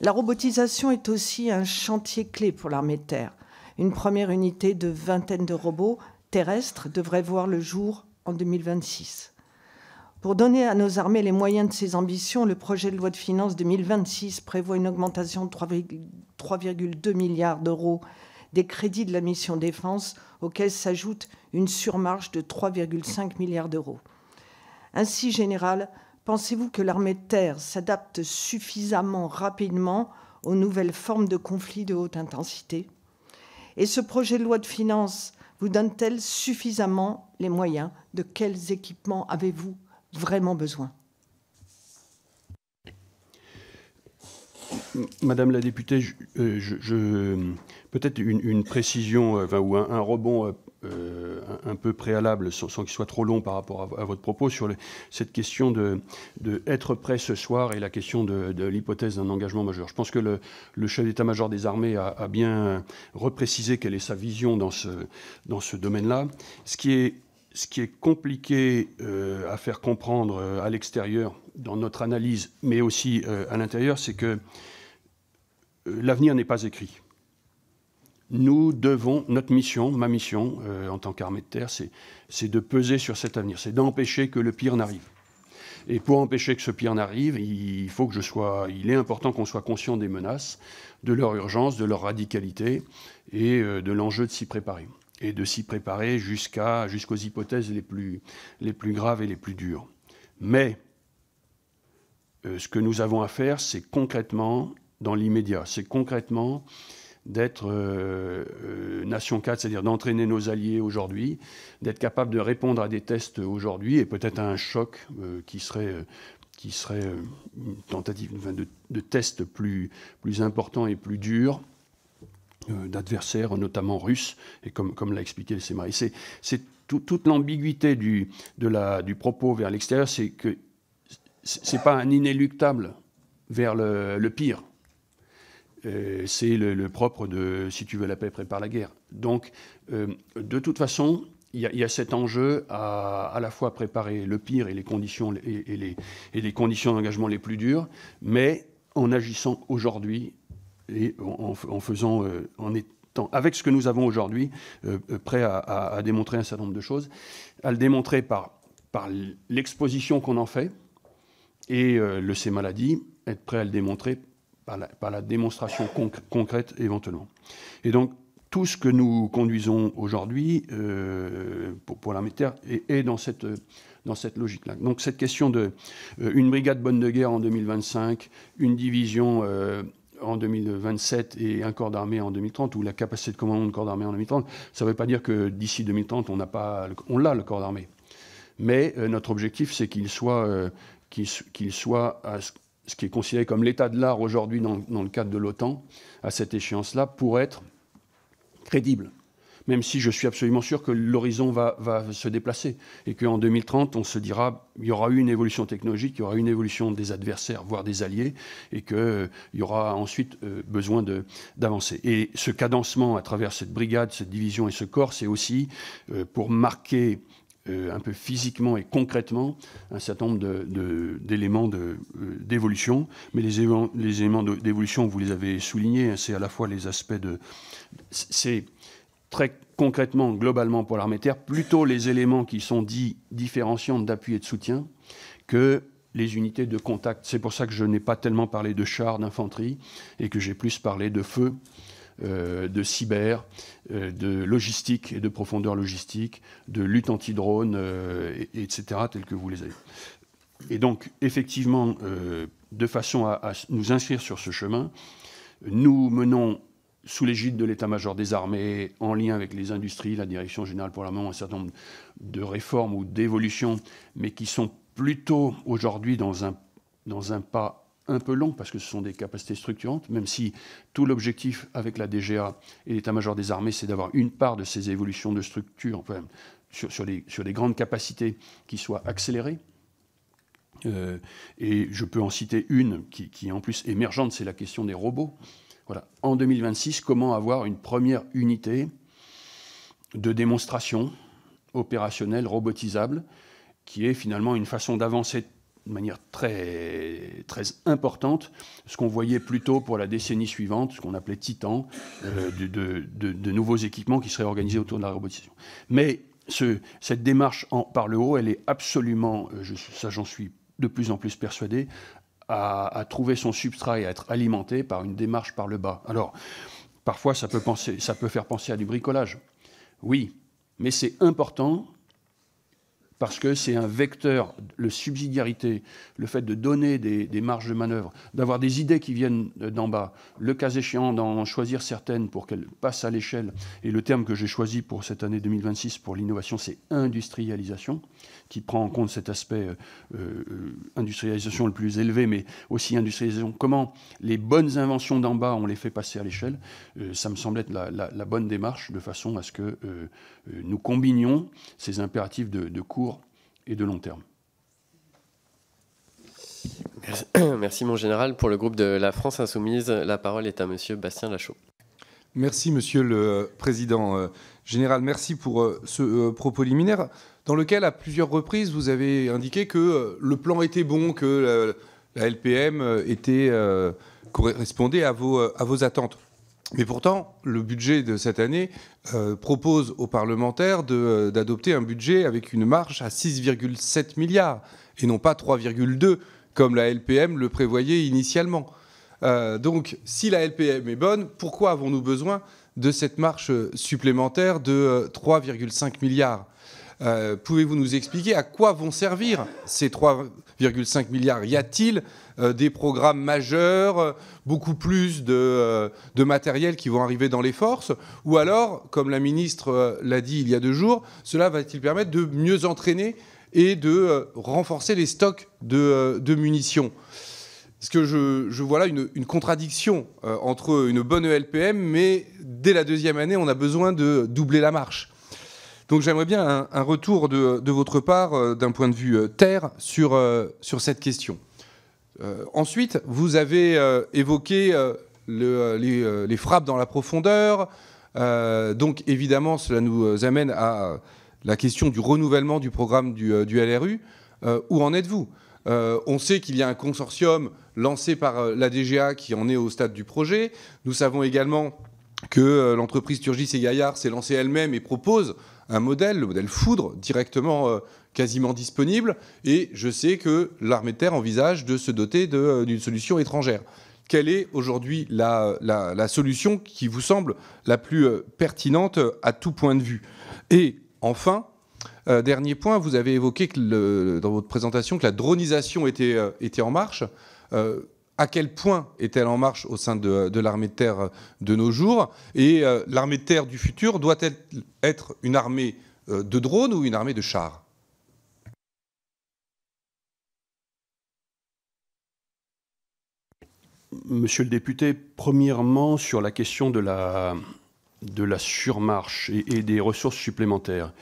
La robotisation est aussi un chantier clé pour l'armée de terre. Une première unité de vingtaine de robots terrestres devrait voir le jour en 2026. Pour donner à nos armées les moyens de ces ambitions, le projet de loi de finances 2026 prévoit une augmentation de 3,2 milliards d'euros des crédits de la mission défense, auxquels s'ajoute une surmarge de 3,5 milliards d'euros. Ainsi, Général, pensez-vous que l'armée de terre s'adapte suffisamment rapidement aux nouvelles formes de conflits de haute intensité ? Et ce projet de loi de finances vous donne-t-elle suffisamment les moyens ? De quels équipements avez-vous vraiment besoin ? Madame la députée, peut-être une précision ou un rebond un peu préalable, sans qu'il soit trop long par rapport à votre propos, sur cette question de être prêt ce soir et la question de l'hypothèse d'un engagement majeur. Je pense que le chef d'état-major des armées a bien reprécisé quelle est sa vision dans ce domaine-là. Ce qui est compliqué à faire comprendre à l'extérieur, dans notre analyse, mais aussi à l'intérieur, c'est que l'avenir n'est pas écrit. Nous devons, notre mission, ma mission en tant qu'armée de terre, c'est de peser sur cet avenir, c'est d'empêcher que le pire n'arrive. Et pour empêcher que ce pire n'arrive, il est important qu'on soit conscient des menaces, de leur urgence, de leur radicalité et de l'enjeu de s'y préparer. Et de s'y préparer jusqu'aux hypothèses les plus graves et les plus dures. Mais ce que nous avons à faire, c'est concrètement, dans l'immédiat, c'est concrètement d'être nation 4, c'est-à-dire d'entraîner nos alliés aujourd'hui, d'être capable de répondre à des tests aujourd'hui et peut-être à un choc qui serait une tentative de test plus important et plus dur d'adversaires, notamment russes, et comme l'a expliqué le SEMA. Et c'est toute l'ambiguïté du propos vers l'extérieur, c'est que c'est pas un inéluctable vers le pire. C'est le propre de « si tu veux la paix, prépare la guerre ». Donc, de toute façon, il y a cet enjeu à la fois préparer le pire et les conditions les conditions d'engagement les plus dures, mais en agissant aujourd'hui et en étant, avec ce que nous avons aujourd'hui, prêt à démontrer un certain nombre de choses, à le démontrer par l'exposition qu'on en fait, et le SEMA l'a dit, être prêt à le démontrer par la démonstration concrète éventuellement. Et donc, tout ce que nous conduisons aujourd'hui pour l'armée de terre est dans cette logique-là. Donc cette question une brigade bonne de guerre en 2025, une division en 2027 et un corps d'armée en 2030, ou la capacité de commandement de corps d'armée en 2030, ça ne veut pas dire que d'ici 2030, on l'a le corps d'armée. Mais notre objectif, c'est qu'il soit à ce qui est considéré comme l'état de l'art aujourd'hui dans le cadre de l'OTAN, à cette échéance-là, pour être crédible. Même si je suis absolument sûr que l'horizon va se déplacer et qu'en 2030, on se dira il y aura eu une évolution technologique, il y aura eu une évolution des adversaires, voire des alliés, et qu'il y aura ensuite besoin d'avancer. Et ce cadencement à travers cette brigade, cette division et ce corps, c'est aussi pour marquer un peu physiquement et concrètement un certain nombre d'éléments d'évolution. Mais les éléments d'évolution, vous les avez soulignés, c'est à la fois les aspects c'est très concrètement, globalement pour l'armée de terre, plutôt les éléments qui sont dits différenciants d'appui et de soutien que les unités de contact. C'est pour ça que je n'ai pas tellement parlé de chars, d'infanterie, et que j'ai plus parlé de feu, de cyber, de logistique et de profondeur logistique, de lutte anti-drone, etc., tels que vous les avez. Et donc, effectivement, de façon à nous inscrire sur ce chemin, nous menons, sous l'égide de l'état-major des armées, en lien avec les industries, la direction générale pour l'armement, un certain nombre de réformes ou d'évolutions, mais qui sont plutôt aujourd'hui dans un pas un peu long, parce que ce sont des capacités structurantes, même si tout l'objectif avec la DGA et l'état-major des armées, c'est d'avoir une part de ces évolutions de structure, enfin, sur les grandes capacités qui soient accélérées. Et je peux en citer une qui est en plus émergente, c'est la question des robots. Voilà. En 2026, comment avoir une première unité de démonstration opérationnelle, robotisable, qui est finalement une façon d'avancer de manière très, très importante, ce qu'on voyait plutôt pour la décennie suivante, ce qu'on appelait Titan, de nouveaux équipements qui seraient organisés autour de la robotisation. Mais cette démarche par le haut, elle est absolument, ça j'en suis de plus en plus persuadé, à trouver son substrat et à être alimenté par une démarche par le bas. Alors, parfois, ça peut faire penser à du bricolage. Oui, mais c'est important parce que c'est un vecteur, le subsidiarité, le fait de donner des marges de manœuvre, d'avoir des idées qui viennent d'en bas, le cas échéant d'en choisir certaines pour qu'elles passent à l'échelle. Et le terme que j'ai choisi pour cette année 2026 pour l'innovation, c'est industrialisation, qui prend en compte cet aspect industrialisation le plus élevé, mais aussi industrialisation. Comment les bonnes inventions d'en bas, on les fait passer à l'échelle. Ça me semble être la bonne démarche, de façon à ce que nous combinions ces impératifs de court et de long terme. Merci, mon général. Pour le groupe de la France Insoumise, la parole est à monsieur Bastien Lachaud. Merci, monsieur le président. Général, merci pour ce propos liminaire, dans lequel, à plusieurs reprises, vous avez indiqué que le plan était bon, que la LPM correspondait à vos attentes. Mais pourtant, le budget de cette année propose aux parlementaires d'adopter un budget avec une marge à 6,7 milliards, et non pas 3,2, comme la LPM le prévoyait initialement. Donc, si la LPM est bonne, pourquoi avons-nous besoin de cette marge supplémentaire de 3,5 milliards ? Pouvez-vous nous expliquer à quoi vont servir ces 3,5 milliards ? Y a-t-il des programmes majeurs, beaucoup plus de matériel qui vont arriver dans les forces ? Ou alors, comme la ministre l'a dit il y a 2 jours, cela va-t-il permettre de mieux entraîner et de renforcer les stocks de munitions ? Parce que je vois là une contradiction entre une bonne LPM, mais dès la 2e année, on a besoin de doubler la marche. Donc j'aimerais bien un retour de votre part, d'un point de vue terre, sur cette question. Ensuite, vous avez évoqué les frappes dans la profondeur. Donc évidemment, cela nous amène à la question du renouvellement du programme du LRU. Où en êtes-vous ? On sait qu'il y a un consortium lancé par la DGA qui en est au stade du projet. Nous savons également que l'entreprise Turgis et Gaillard s'est lancée elle-même et propose un modèle, le modèle Foudre, directement quasiment disponible. Et je sais que l'armée de terre envisage de se doter d'une solution étrangère. Quelle est aujourd'hui la solution qui vous semble la plus pertinente à tout point de vue ? Et enfin, dernier point, vous avez évoqué dans votre présentation que la dronisation était en marche. À quel point est-elle en marche au sein de l'armée de terre de nos jours ? Et l'armée de terre du futur doit-elle être une armée de drones ou une armée de chars ? Monsieur le député, premièrement, sur la question de la surmarche et des ressources supplémentaires.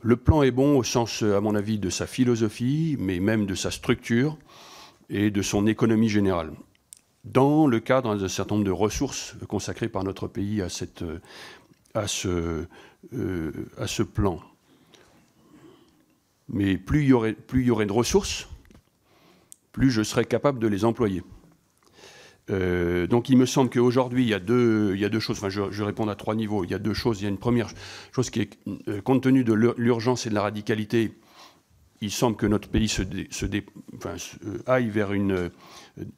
Le plan est bon au sens, à mon avis, de sa philosophie, mais même de sa structure et de son économie générale, dans le cadre d'un certain nombre de ressources consacrées par notre pays à ce plan. Mais plus il y aurait de ressources, plus je serais capable de les employer. Donc il me semble qu'aujourd'hui, il y a deux choses. Enfin, je réponds à 3 niveaux. Il y a 2 choses. Il y a une première chose qui est, compte tenu de l'urgence et de la radicalité, il semble que notre pays aille vers une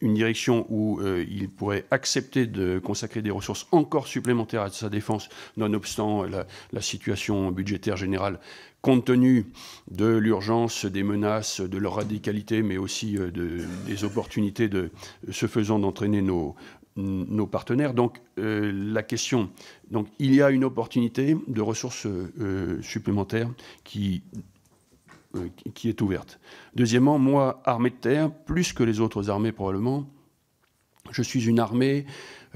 direction où il pourrait accepter de consacrer des ressources encore supplémentaires à sa défense, nonobstant la situation budgétaire générale, compte tenu de l'urgence, des menaces, de leur radicalité, mais aussi des opportunités se faisant d'entraîner nos partenaires. Donc la question, il y a une opportunité de ressources supplémentaires qui est ouverte. Deuxièmement, moi, armée de terre, plus que les autres armées probablement, je suis une armée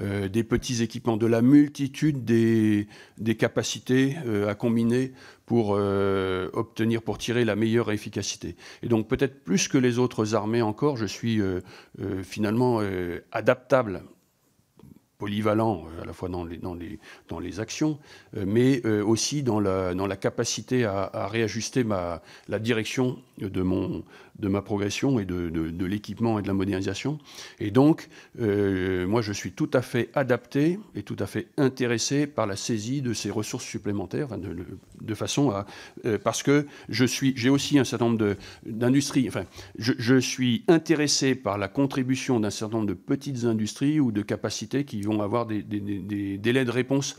des petits équipements, de la multitude des capacités à combiner pour tirer la meilleure efficacité. Et donc peut-être plus que les autres armées encore, je suis finalement adaptable, polyvalent à la fois dans les actions, mais aussi dans la capacité à réajuster la direction de ma progression et de l'équipement et de la modernisation. Et donc, moi, je suis tout à fait adapté et tout à fait intéressé par la saisie de ces ressources supplémentaires, enfin, de façon à... parce que j'ai aussi un certain nombre d'industries... Enfin, je suis intéressé par la contribution d'un certain nombre de petites industries ou de capacités qui vont avoir des délais de réponse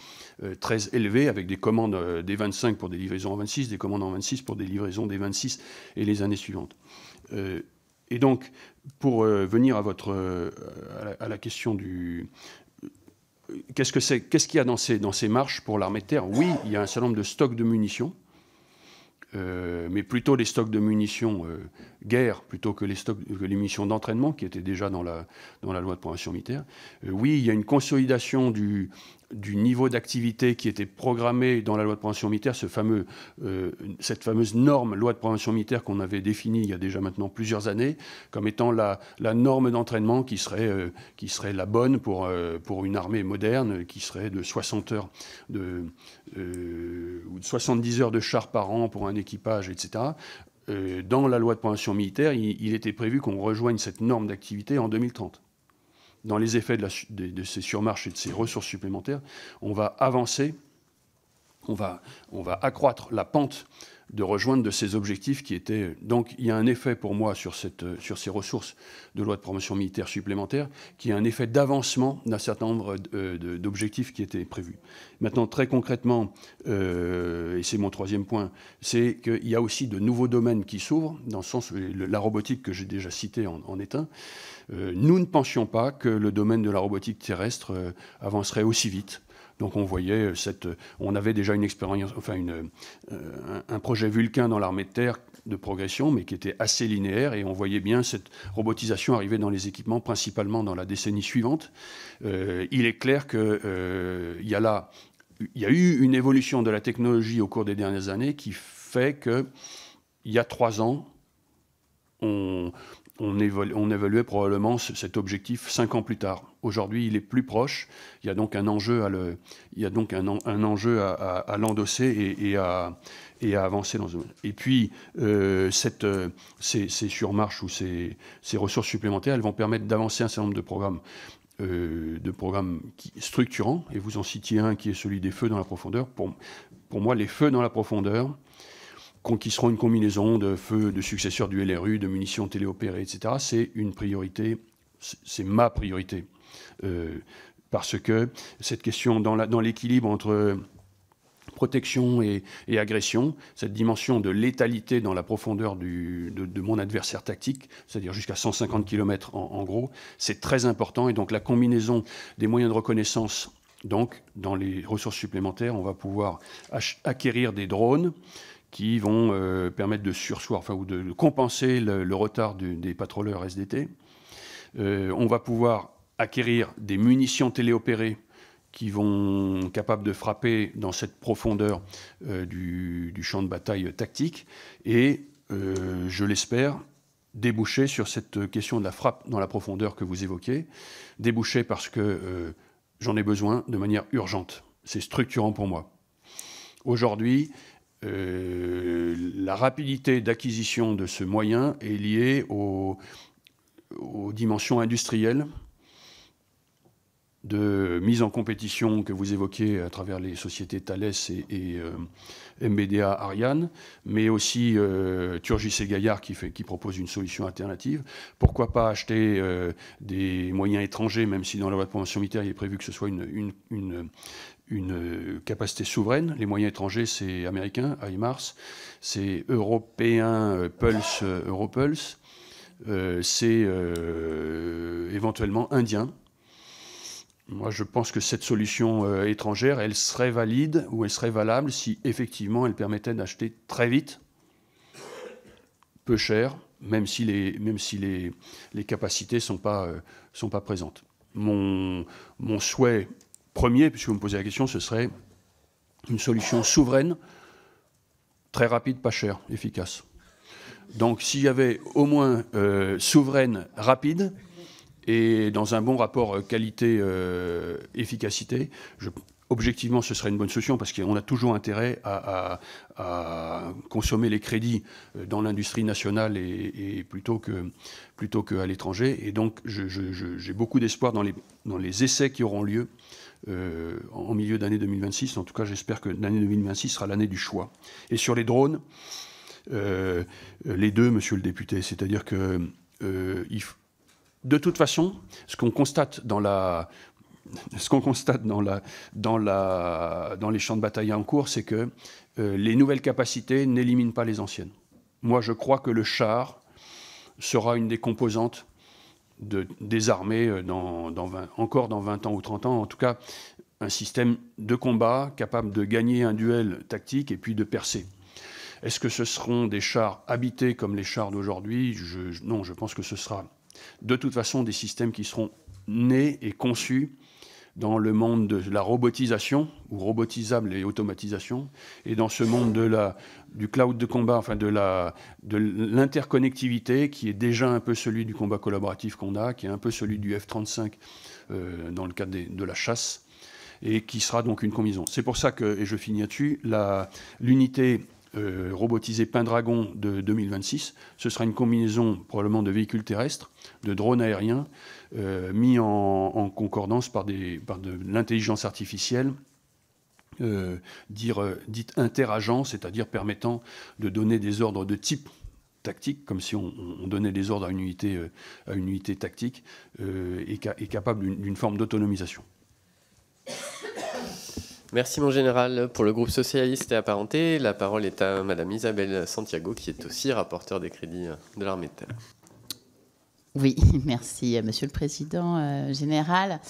très élevés, avec des commandes des 25 pour des livraisons en 26, des commandes en 26 pour des livraisons des 26 et les années suivantes. Et donc, pour venir à la question du... Qu'est-ce qu'il y a dans ces marches pour l'armée de terre? Oui, il y a un certain nombre de stocks de munitions, mais plutôt les stocks de munitions guerre plutôt que les munitions d'entraînement qui étaient déjà dans la loi de programmation militaire. Oui, il y a une consolidation du niveau d'activité qui était programmé dans la loi de programmation militaire, cette fameuse norme loi de programmation militaire qu'on avait définie il y a déjà maintenant plusieurs années comme étant la norme d'entraînement qui serait la bonne pour une armée moderne, qui serait de 60 heures ou de 70 heures de chars par an pour un équipage, etc. Dans la loi de programmation militaire, il était prévu qu'on rejoigne cette norme d'activité en 2030. Dans les effets de ces surmarches et de ces ressources supplémentaires, on va avancer, on va accroître la pente de rejoindre de ces objectifs qui étaient... Donc il y a un effet pour moi sur ces ressources de loi de promotion militaire supplémentaire, qui est un effet d'avancement d'un certain nombre d'objectifs qui étaient prévus. Maintenant, très concrètement, et c'est mon troisième point, c'est qu'il y a aussi de nouveaux domaines qui s'ouvrent, dans le sens où la robotique que j'ai déjà citée en est un. Nous ne pensions pas que le domaine de la robotique terrestre avancerait aussi vite. Donc on voyait on avait déjà une expérience, enfin un projet Vulcain dans l'armée de terre de progression, mais qui était assez linéaire, et on voyait bien cette robotisation arriver dans les équipements, principalement dans la décennie suivante. Il est clair qu'il y a eu une évolution de la technologie au cours des dernières années qui fait qu'il y a 3 ans, on évaluait probablement cet objectif 5 ans plus tard. Aujourd'hui, il est plus proche. Il y a donc un enjeu à l'endosser et à avancer dans ce domaine. Et puis, ces surmarches ou ces ressources supplémentaires, elles vont permettre d'avancer un certain nombre de programmes structurants. Et vous en citiez un qui est celui des feux dans la profondeur. Pour moi, les feux dans la profondeur, qui seront une combinaison de feux, de successeurs du LRU, de munitions téléopérées, etc., c'est une priorité, c'est ma priorité. Parce que cette question, dans l'équilibre entre protection et agression, cette dimension de létalité dans la profondeur de mon adversaire tactique, c'est-à-dire jusqu'à 150 km en gros, c'est très important. Et donc la combinaison des moyens de reconnaissance, donc dans les ressources supplémentaires, on va pouvoir acquérir des drones qui vont permettre de sursoir, enfin, ou de compenser le retard des patrouilleurs SDT. On va pouvoir acquérir des munitions téléopérées qui vont capables de frapper dans cette profondeur du champ de bataille tactique, et, je l'espère, déboucher sur cette question de la frappe dans la profondeur que vous évoquez, déboucher parce que j'en ai besoin de manière urgente. C'est structurant pour moi. Aujourd'hui, la rapidité d'acquisition de ce moyen est liée aux dimensions industrielles de mise en compétition que vous évoquez à travers les sociétés Thales et MBDA Ariane, mais aussi Turgis et Gaillard qui propose une solution alternative. Pourquoi pas acheter des moyens étrangers, même si dans la loi de programmation militaire il est prévu que ce soit une capacité souveraine. Les moyens étrangers, c'est américain, HIMARS, c'est européen, Pulse, Europulse, c'est éventuellement indien. Moi, je pense que cette solution étrangère, elle serait valide ou elle serait valable si effectivement elle permettait d'acheter très vite, peu cher, même si les capacités ne sont pas présentes. Mon souhait premier, puisque vous me posez la question, ce serait une solution souveraine, très rapide, pas chère, efficace. Donc s'il y avait au moins souveraine, rapide, et dans un bon rapport qualité-efficacité, objectivement, ce serait une bonne solution parce qu'on a toujours intérêt à consommer les crédits dans l'industrie nationale et plutôt qu'à l'étranger. Et donc, j'ai beaucoup d'espoir dans les essais qui auront lieu en milieu d'année 2026. En tout cas, j'espère que l'année 2026 sera l'année du choix. Et sur les drones, les deux, monsieur le député, c'est-à-dire que de toute façon, ce qu'on constate dans les champs de bataille en cours, c'est que les nouvelles capacités n'éliminent pas les anciennes. Moi, je crois que le char sera une des composantes des armées encore dans 20 ans ou 30 ans. En tout cas, un système de combat capable de gagner un duel tactique et puis de percer. Est-ce que ce seront des chars habités comme les chars d'aujourd'hui ? Non, je pense que ce sera de toute façon des systèmes qui seront nés et conçus dans le monde de la robotisation, ou robotisable et automatisation, et dans ce monde du cloud de combat, enfin de l'interconnectivité, qui est déjà un peu celui du combat collaboratif qu'on a, qui est un peu celui du F-35 dans le cadre de la chasse, et qui sera donc une combinaison. C'est pour ça que, et je finis là-dessus, l'unité robotisée Pendragon de 2026, ce sera une combinaison probablement de véhicules terrestres, de drones aériens, mis en concordance par de l'intelligence artificielle, dite interagent, c'est-à-dire permettant de donner des ordres de type tactique, comme si on donnait des ordres à une unité tactique, et capable d'une forme d'autonomisation. Merci mon général. Pour le groupe socialiste et apparenté, la parole est à Madame Isabelle Santiago, qui est aussi rapporteure des crédits de l'armée de terre. Oui, merci Monsieur le Président général.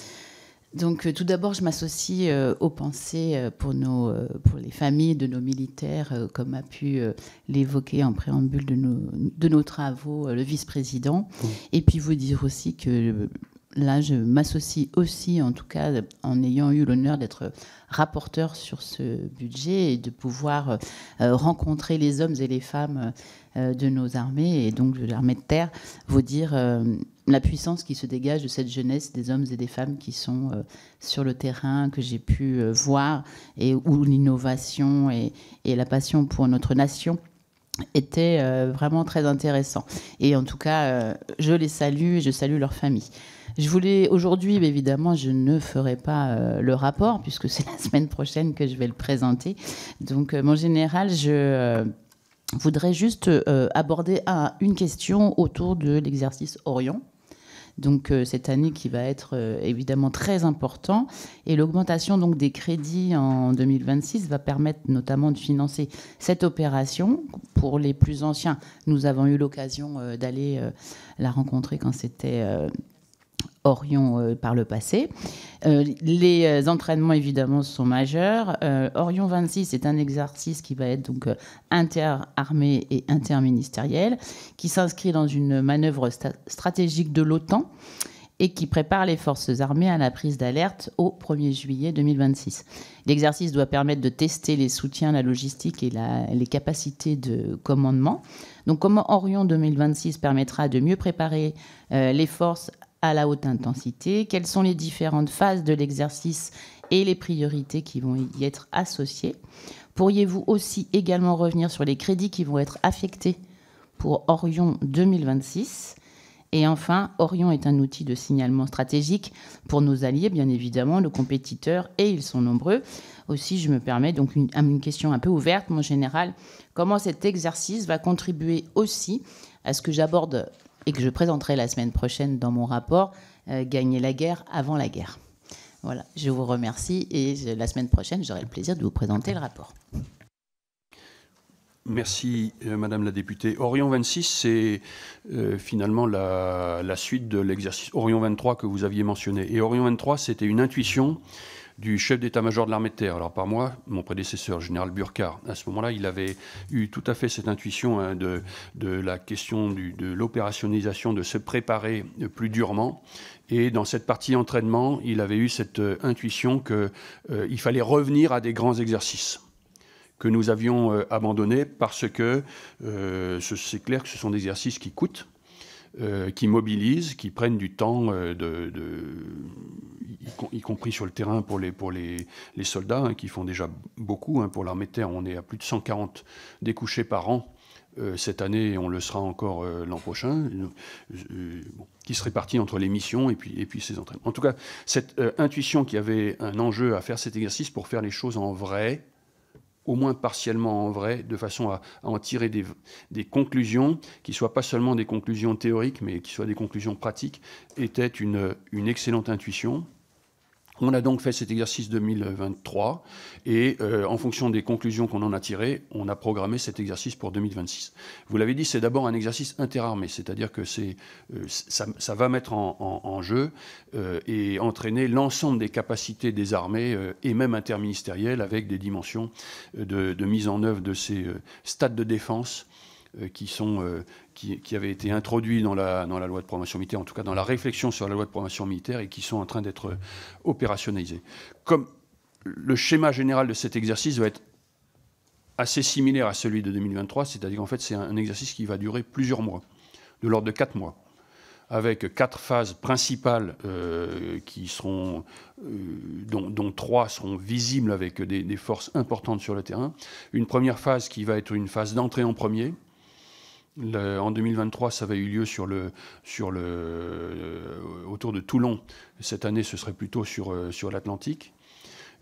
Donc tout d'abord, je m'associe aux pensées pour les familles de nos militaires, comme a pu l'évoquer en préambule de nos travaux le vice-président. Et puis vous dire aussi que là, je m'associe aussi, en tout cas, en ayant eu l'honneur d'être rapporteur sur ce budget et de pouvoir rencontrer les hommes et les femmes de nos armées, et donc de l'armée de terre, vous dire la puissance qui se dégage de cette jeunesse, des hommes et des femmes qui sont sur le terrain, que j'ai pu voir, et où l'innovation et la passion pour notre nation était vraiment très intéressant. Et en tout cas, je les salue et je salue leur famille. Je voulais aujourd'hui, évidemment, je ne ferai pas le rapport puisque c'est la semaine prochaine que je vais le présenter. Donc, mon général, je voudrais juste aborder une question autour de l'exercice Orion. Donc, cette année qui va être évidemment très important. Et l'augmentation donc des crédits en 2026 va permettre notamment de financer cette opération. Pour les plus anciens, nous avons eu l'occasion d'aller la rencontrer quand c'était Orion par le passé. Les entraînements, évidemment, sont majeurs. Orion 26 est un exercice qui va être donc interarmé et interministériel, qui s'inscrit dans une manœuvre stratégique de l'OTAN et qui prépare les forces armées à la prise d'alerte au 1er juillet 2026. L'exercice doit permettre de tester les soutiens, la logistique et les capacités de commandement. Donc, comment Orion 2026 permettra de mieux préparer les forces à la haute intensité, quelles sont les différentes phases de l'exercice et les priorités qui vont y être associées. Pourriez-vous aussi également revenir sur les crédits qui vont être affectés pour Orion 2026 ? Et enfin, Orion est un outil de signalement stratégique pour nos alliés, bien évidemment, nos compétiteurs, et ils sont nombreux. Aussi, je me permets donc une question un peu ouverte, mon général. Comment cet exercice va contribuer aussi à ce que j'aborde et que je présenterai la semaine prochaine dans mon rapport, Gagner la guerre avant la guerre. Voilà, je vous remercie et la semaine prochaine, j'aurai le plaisir de vous présenter le rapport. Merci, Madame la députée. Orion 26, c'est finalement la suite de l'exercice Orion 23 que vous aviez mentionné. Et Orion 23, c'était une intuition du chef d'état-major de l'armée de terre. Alors par moi, mon prédécesseur, général Burkhardt, à ce moment-là, il avait eu tout à fait cette intuition de la question de l'opérationnalisation, de se préparer plus durement. Et dans cette partie entraînement, il avait eu cette intuition qu'il fallait revenir à des grands exercices que nous avions abandonnés parce que c'est clair que ce sont des exercices qui coûtent, qui mobilisent, qui prennent du temps, y compris sur le terrain pour les soldats, hein, qui font déjà beaucoup. Hein. Pour l'armée de terre, on est à plus de 140 découchés par an. Cette année, on le sera encore l'an prochain, qui se répartit entre les missions et puis ces entraînements. En tout cas, cette intuition qu'il y avait un enjeu à faire cet exercice pour faire les choses en vrai, au moins partiellement en vrai, de façon à en tirer des conclusions qui ne soient pas seulement des conclusions théoriques, mais qui soient des conclusions pratiques, était une excellente intuition. On a donc fait cet exercice 2023 et en fonction des conclusions qu'on en a tirées, on a programmé cet exercice pour 2026. Vous l'avez dit, c'est d'abord un exercice interarmé, c'est-à-dire que ça va mettre en jeu et entraîner l'ensemble des capacités des armées et même interministérielles avec des dimensions de mise en œuvre de ces stades de défense qui avaient été introduits dans la loi de programmation militaire, en tout cas dans la réflexion sur la loi de programmation militaire, et qui sont en train d'être opérationnalisés. Comme le schéma général de cet exercice va être assez similaire à celui de 2023, c'est-à-dire qu'en fait c'est un exercice qui va durer plusieurs mois, de l'ordre de 4 mois, avec 4 phases principales qui seront, dont 3 seront visibles avec des forces importantes sur le terrain. Une première phase qui va être une phase d'entrée en premier. En 2023, ça va eu lieu autour de Toulon. Cette année, ce serait plutôt sur l'Atlantique.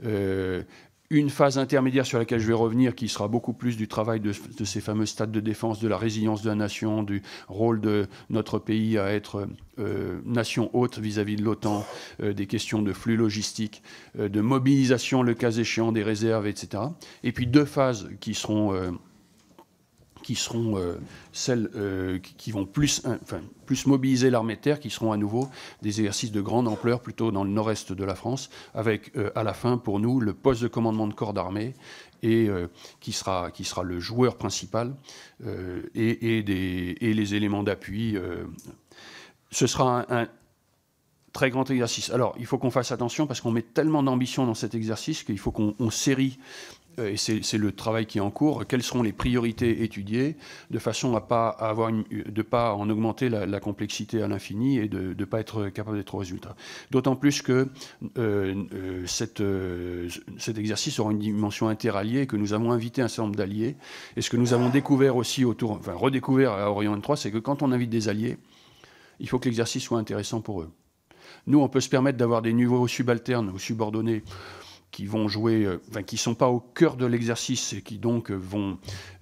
Une phase intermédiaire sur laquelle je vais revenir, qui sera beaucoup plus du travail de ces fameux stades de défense, de la résilience de la nation, du rôle de notre pays à être nation hôte vis-à-vis de l'OTAN, des questions de flux logistiques, de mobilisation, le cas échéant, des réserves, etc. Et puis 2 phases qui seront celles qui vont plus mobiliser l'armée de terre, qui seront à nouveau des exercices de grande ampleur, plutôt dans le nord-est de la France, avec à la fin, pour nous, le poste de commandement de corps d'armée, et qui sera le joueur principal, et les éléments d'appui. Ce sera un très grand exercice. Alors, il faut qu'on fasse attention, parce qu'on met tellement d'ambition dans cet exercice qu'il faut qu'on série, et c'est le travail qui est en cours, quelles seront les priorités étudiées, de façon à de pas en augmenter la complexité à l'infini et de ne pas être capable d'être au résultat. D'autant plus que cet exercice aura une dimension interalliée, que nous avons invité un certain nombre d'alliés. Et ce que nous avons découvert aussi redécouvert à Orient 3, c'est que quand on invite des alliés, il faut que l'exercice soit intéressant pour eux. Nous, on peut se permettre d'avoir des niveaux subalternes ou subordonnés qui vont jouer, qui ne sont pas au cœur de l'exercice et qui donc vont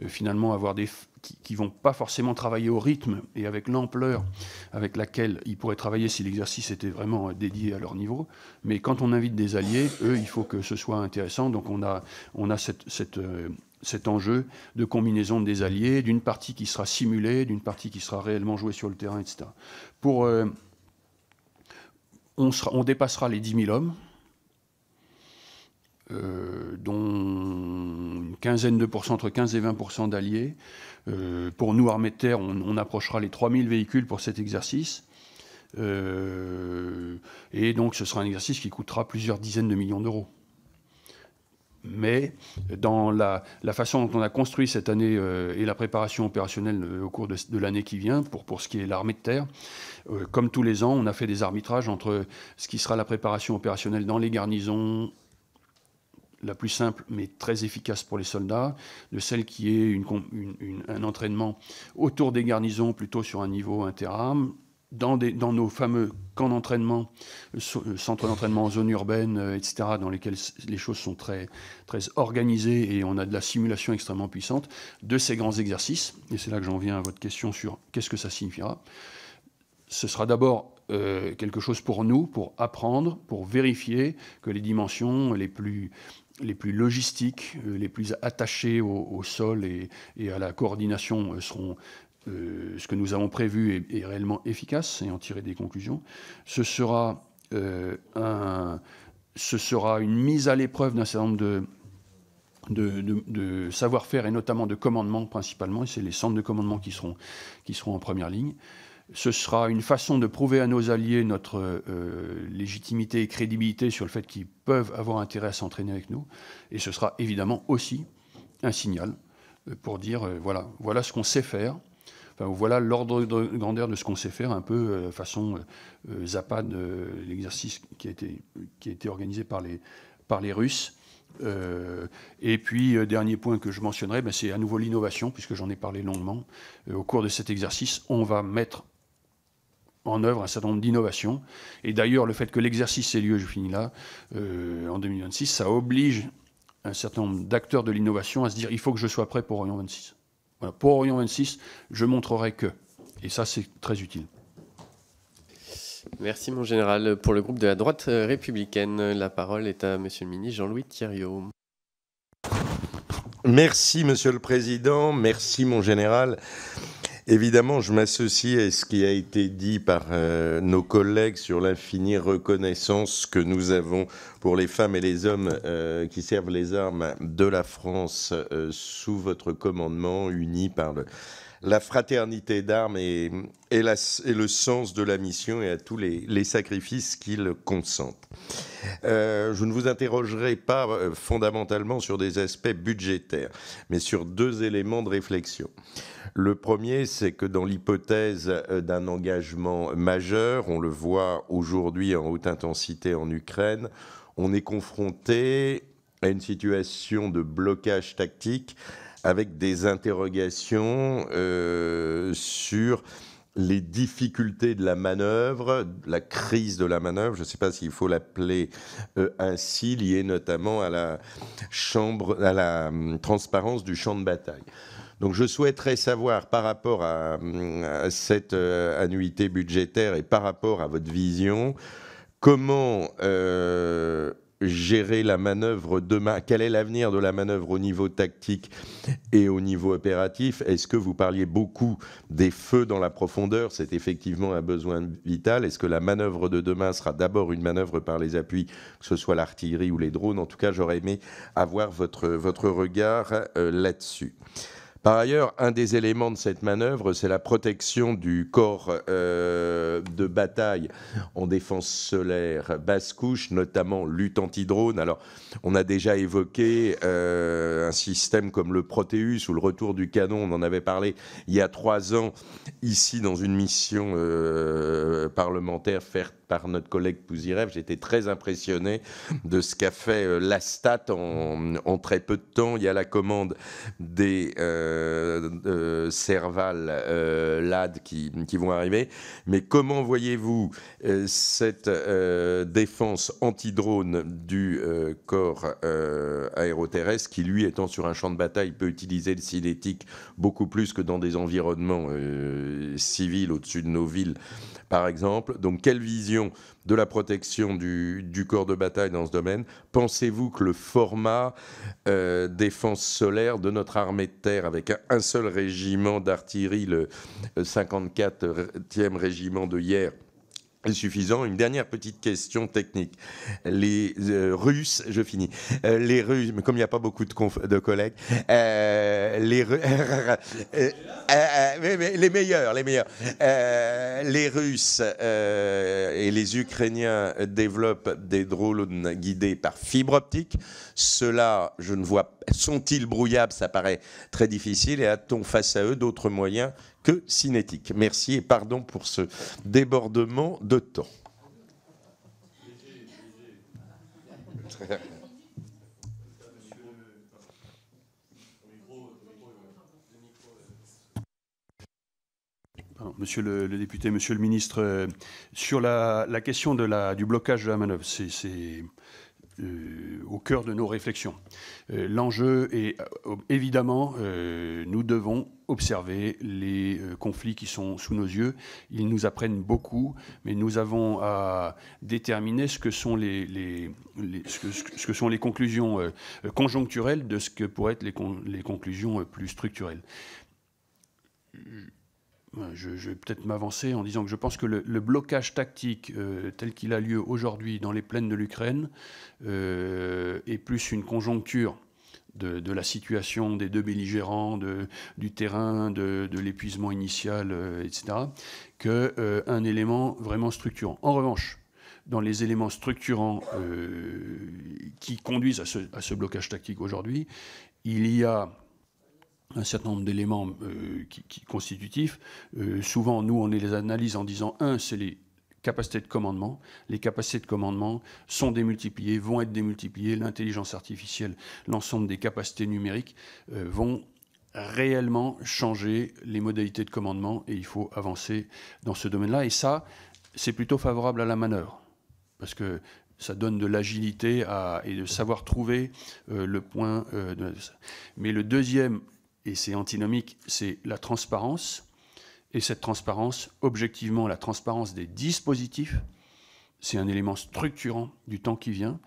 finalement avoir qui vont pas forcément travailler au rythme et avec l'ampleur avec laquelle ils pourraient travailler si l'exercice était vraiment dédié à leur niveau. Mais quand on invite des alliés, eux, il faut que ce soit intéressant. Donc on a cet enjeu de combinaison des alliés, d'une partie qui sera simulée, d'une partie qui sera réellement jouée sur le terrain, etc. On dépassera les 10 000 hommes, dont une quinzaine de pourcents, entre 15 et 20% d'alliés. Pour nous, armée de terre, on approchera les 3000 véhicules pour cet exercice. Et donc, ce sera un exercice qui coûtera plusieurs dizaines de millions d'euros. Mais dans la façon dont on a construit cette année et la préparation opérationnelle au cours de l'année qui vient, pour ce qui est l'armée de terre, comme tous les ans, on a fait des arbitrages entre ce qui sera la préparation opérationnelle dans les garnisons, la plus simple mais très efficace pour les soldats, de celle qui est un entraînement autour des garnisons, plutôt sur un niveau interarmes, dans nos fameux camps d'entraînement, centres d'entraînement en zone urbaine, etc., dans lesquels les choses sont très, très organisées et on a de la simulation extrêmement puissante, de ces grands exercices. Et c'est là que j'en viens à votre question sur qu'est-ce que ça signifiera. Ce sera d'abord quelque chose pour nous, pour apprendre, pour vérifier que les dimensions les plus logistiques, les plus attachées au sol et à la coordination seront ce que nous avons prévu est réellement efficace, et en tirer des conclusions. Ce sera une mise à l'épreuve d'un certain nombre de savoir-faire, et notamment de commandement principalement, et c'est les centres de commandement qui seront en première ligne. Ce sera une façon de prouver à nos alliés notre légitimité et crédibilité sur le fait qu'ils peuvent avoir intérêt à s'entraîner avec nous. Et ce sera évidemment aussi un signal pour dire voilà ce qu'on sait faire. voilà l'ordre de grandeur de ce qu'on sait faire, un peu façon Zapad, l'exercice qui a été organisé par les Russes. Et puis, dernier point que je mentionnerai, c'est à nouveau l'innovation, puisque j'en ai parlé longuement. Au cours de cet exercice, on va mettre en œuvre un certain nombre d'innovations. Et d'ailleurs, le fait que l'exercice ait lieu, je finis là, en 2026, ça oblige un certain nombre d'acteurs de l'innovation à se dire il faut que je sois prêt pour Orion 26. Voilà. Pour Orion 26, je montrerai que. Et ça, c'est très utile. Merci, mon général. Pour le groupe de la droite républicaine, la parole est à monsieur le ministre Jean-Louis Thiriot. Merci, Monsieur le Président. Merci, mon général. Évidemment, je m'associe à ce qui a été dit par nos collègues sur l'infinie reconnaissance que nous avons pour les femmes et les hommes qui servent les armes de la France sous votre commandement, unis par la fraternité d'armes et le sens de la mission et à tous les sacrifices qu'ils consentent. Je ne vous interrogerai pas fondamentalement sur des aspects budgétaires, mais sur deux éléments de réflexion. Le premier, c'est que dans l'hypothèse d'un engagement majeur, on le voit aujourd'hui en haute intensité en Ukraine, on est confronté à une situation de blocage tactique avec des interrogations sur les difficultés de la manœuvre, la crise de la manœuvre, je ne sais pas s'il faut l'appeler ainsi, liée notamment à la transparence du champ de bataille. Donc je souhaiterais savoir, par rapport à cette annuité budgétaire et par rapport à votre vision, comment gérer la manœuvre demain? Quel est l'avenir de la manœuvre au niveau tactique et au niveau opératif? Est-ce que vous parliez beaucoup des feux dans la profondeur? C'est effectivement un besoin vital. Est-ce que la manœuvre de demain sera d'abord une manœuvre par les appuis, que ce soit l'artillerie ou les drones? En tout cas, j'aurais aimé avoir votre regard là-dessus. Par ailleurs, un des éléments de cette manœuvre, c'est la protection du corps de bataille en défense solaire basse couche, notamment lutte anti-drone. Alors, on a déjà évoqué un système comme le Proteus ou le retour du canon. On en avait parlé il y a 3 ans, ici, dans une mission parlementaire faite par notre collègue Pouzirev. J'étais très impressionné de ce qu'a fait l'Astat en très peu de temps. Il y a la commande des Serval LAD qui vont arriver. Mais comment voyez-vous cette défense anti-drone du corps aéroterrestre qui, lui, étant sur un champ de bataille, peut utiliser le cinétique beaucoup plus que dans des environnements civils au-dessus de nos villes, par exemple? Donc, quelle vision de la protection du corps de bataille dans ce domaine? Pensez-vous que le format défense solaire de notre armée de terre, avec un seul régiment d'artillerie, le 54e régiment de Hyères, est suffisant? Une dernière petite question technique. Les Russes, je finis. Les Russes, mais comme il n'y a pas beaucoup de collègues, les meilleurs. Les Russes et les Ukrainiens développent des drones guidés par fibre optique. Ceux-là, je ne vois, sont-ils brouillables? Ça paraît très difficile. Et a-t-on face à eux d'autres moyens que cinétique? Merci et pardon pour ce débordement de temps. Monsieur le député, monsieur le ministre, sur la question du blocage de la manœuvre, c'est au cœur de nos réflexions. L'enjeu est évidemment, nous devons observer les conflits qui sont sous nos yeux. Ils nous apprennent beaucoup, mais nous avons à déterminer ce que sont les conclusions conjoncturelles de ce que pourraient être les conclusions plus structurelles. Je vais peut-être m'avancer en disant que je pense que le blocage tactique tel qu'il a lieu aujourd'hui dans les plaines de l'Ukraine est plus une conjoncture de la situation des deux belligérants, du terrain, de l'épuisement initial, etc., qu'un élément vraiment structurant. En revanche, dans les éléments structurants qui conduisent à ce blocage tactique aujourd'hui, il y a un certain nombre d'éléments constitutifs. Souvent, nous, on les analyse en disant, c'est les capacités de commandement. Les capacités de commandement sont démultipliées, vont être démultipliées. L'intelligence artificielle, l'ensemble des capacités numériques vont réellement changer les modalités de commandement, et il faut avancer dans ce domaine-là. Et ça, c'est plutôt favorable à la manœuvre, parce que ça donne de l'agilité et de savoir trouver le point. Mais le deuxième, et c'est antinomique, c'est la transparence. Et cette transparence, objectivement, la transparence des dispositifs, c'est un élément structurant du temps qui vient.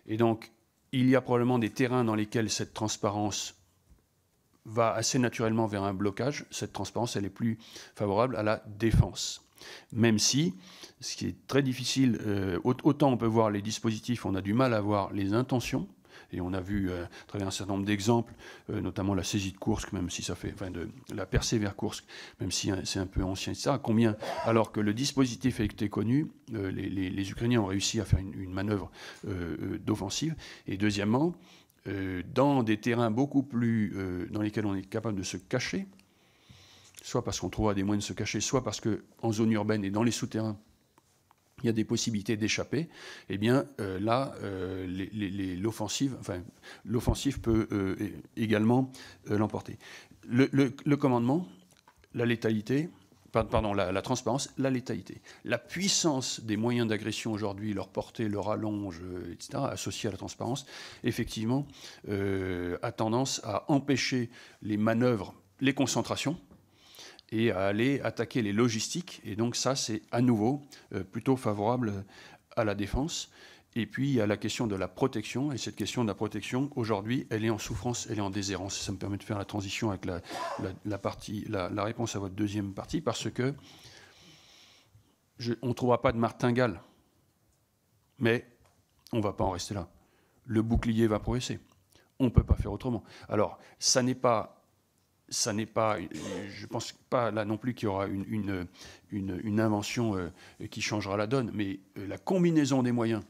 Et donc, il y a probablement des terrains dans lesquels cette transparence va assez naturellement vers un blocage. Cette transparence, elle est plus favorable à la défense. Même si, ce qui est très difficile, autant on peut voir les dispositifs, on a du mal à voir les intentions. Et on a vu à travers un certain nombre d'exemples, notamment la saisie de Koursk, même si ça fait, la percée vers Koursk, même si c'est un peu ancien, etc. Combien, alors que le dispositif était connu, les Ukrainiens ont réussi à faire une manœuvre d'offensive. Et deuxièmement, dans des terrains beaucoup plus dans lesquels on est capable de se cacher, soit parce qu'on trouvera des moyens de se cacher, soit parce qu'en zone urbaine et dans les souterrains, il y a des possibilités d'échapper, eh bien là, l'offensive peut également l'emporter. Le commandement, la létalité, la transparence, la létalité. La puissance des moyens d'agression aujourd'hui, leur portée, leur allonge, etc., associée à la transparence, effectivement, a tendance à empêcher les manœuvres, les concentrations, et à aller attaquer les logistiques. Et donc ça, c'est à nouveau plutôt favorable à la défense. Et puis, il y a la question de la protection. Et cette question de la protection, aujourd'hui, elle est en souffrance, elle est en déshérence. Ça me permet de faire la transition avec la réponse à votre deuxième partie, parce que on ne trouvera pas de martingale. Mais on ne va pas en rester là. Le bouclier va progresser. On ne peut pas faire autrement. Alors, ça n'est pas, je ne pense pas là non plus qu'il y aura une invention qui changera la donne, mais la combinaison des moyens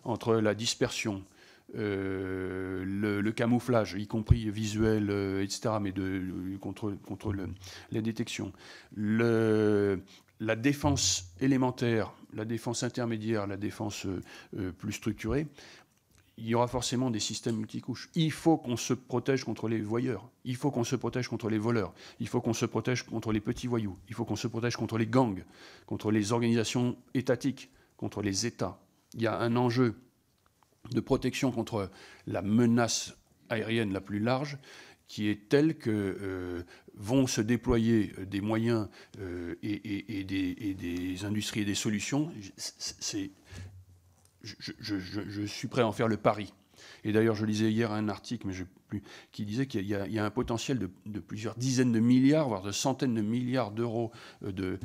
entre la dispersion, le camouflage, y compris visuel, etc., mais contre les détections, la défense élémentaire, la défense intermédiaire, la défense plus structurée, il y aura forcément des systèmes multicouches. Il faut qu'on se protège contre les voyeurs. Il faut qu'on se protège contre les voleurs. Il faut qu'on se protège contre les petits voyous. Il faut qu'on se protège contre les gangs, contre les organisations étatiques, contre les États. Il y a un enjeu de protection contre la menace aérienne la plus large qui est tel que vont se déployer des moyens et des industries et des solutions. Je suis prêt à en faire le pari. Et d'ailleurs, je lisais hier un article, qui disait qu'il y a un potentiel de plusieurs dizaines de milliards, voire de centaines de milliards d'euros de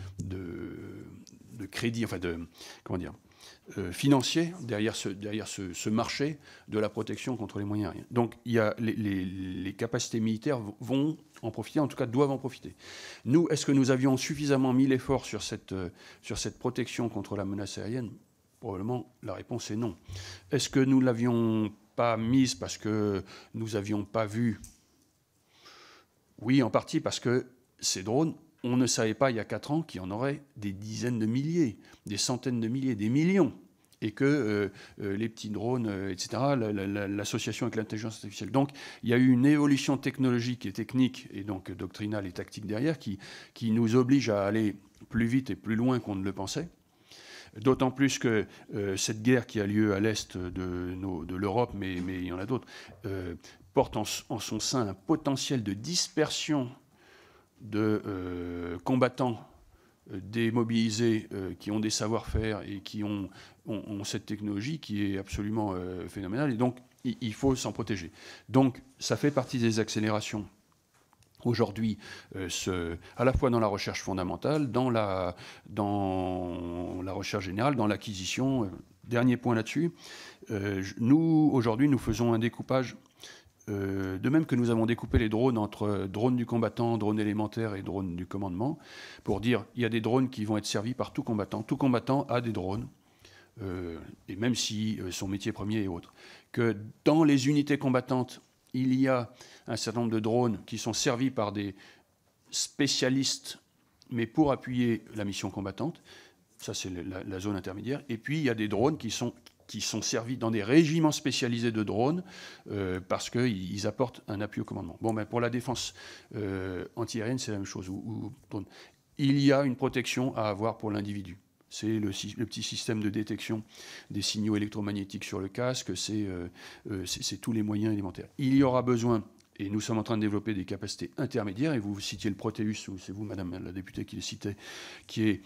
crédit, financiers derrière ce marché de la protection contre les moyens aériens. Donc, il y a les capacités militaires vont en profiter, en tout cas doivent en profiter. Nous, est-ce que nous avions suffisamment mis l'effort sur cette protection contre la menace aérienne ? Probablement, la réponse est non. Est-ce que nous ne l'avions pas mise parce que nous n'avions pas vu ? Oui, en partie parce que ces drones, on ne savait pas il y a 4 ans qu'il y en aurait des dizaines de milliers, des centaines de milliers, des millions. Et que les petits drones, etc., l'association avec l'intelligence artificielle. Donc, il y a eu une évolution technologique et technique, et donc doctrinale et tactique derrière, qui nous oblige à aller plus vite et plus loin qu'on ne le pensait. D'autant plus que cette guerre qui a lieu à l'est de l'Europe, mais il y en a d'autres, porte en son sein un potentiel de dispersion de combattants démobilisés qui ont des savoir-faire et qui ont cette technologie qui est absolument phénoménale. Et donc, il faut s'en protéger. Donc, ça fait partie des accélérations aujourd'hui, à la fois dans la recherche fondamentale, dans la recherche générale, dans l'acquisition. Dernier point là-dessus. Nous, aujourd'hui, nous faisons un découpage, de même que nous avons découpé les drones entre drones du combattant, drones élémentaires et drones du commandement, pour dire il y a des drones qui vont être servis par tout combattant. Tout combattant a des drones, et même si son métier premier est autre. Que dans les unités combattantes, Il y a un certain nombre de drones qui sont servis par des spécialistes, mais pour appuyer la mission combattante. Ça, c'est la zone intermédiaire. Et puis, il y a des drones qui sont servis dans des régiments spécialisés de drones parce qu'ils apportent un appui au commandement. Bon, ben, pour la défense antiaérienne, c'est la même chose. Il y a une protection à avoir pour l'individu. C'est le petit système de détection des signaux électromagnétiques sur le casque, c'est tous les moyens élémentaires. Il y aura besoin, et nous sommes en train de développer des capacités intermédiaires, et vous citiez le Proteus, ou c'est vous, Madame la députée, qui le citait, qui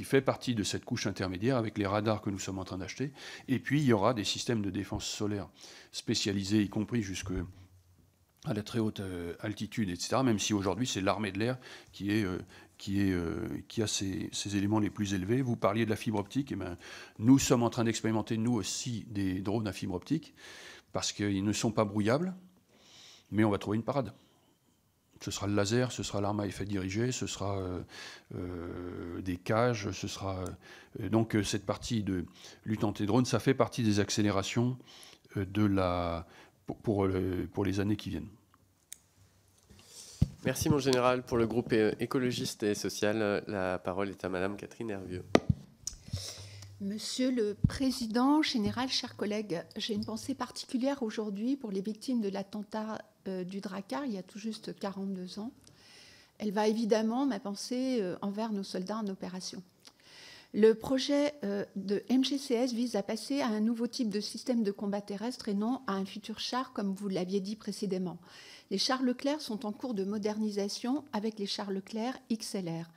fait partie de cette couche intermédiaire avec les radars que nous sommes en train d'acheter. Et puis, il y aura des systèmes de défense solaire spécialisés, y compris jusqu'à la très haute altitude, etc., même si aujourd'hui, c'est l'armée de l'air qui a ces éléments les plus élevés. Vous parliez de la fibre optique. Eh bien, nous sommes en train d'expérimenter, nous aussi, des drones à fibre optique, parce qu'ils ne sont pas brouillables, mais on va trouver une parade. Ce sera le laser, ce sera l'arme à effet dirigé, ce sera des cages, ce sera... donc cette partie de lutte anti-drone, ça fait partie des accélérations pour les années qui viennent. Merci, mon général. Pour le groupe écologiste et social, la parole est à Madame Catherine Hervieux. Monsieur le Président, général, chers collègues, j'ai une pensée particulière aujourd'hui pour les victimes de l'attentat du Drakkar, il y a tout juste 42 ans. Elle va évidemment, ma pensée, envers nos soldats en opération. Le projet de MGCS vise à passer à un nouveau type de système de combat terrestre et non à un futur char, comme vous l'aviez dit précédemment. Les chars Leclerc sont en cours de modernisation avec les chars Leclerc XLR.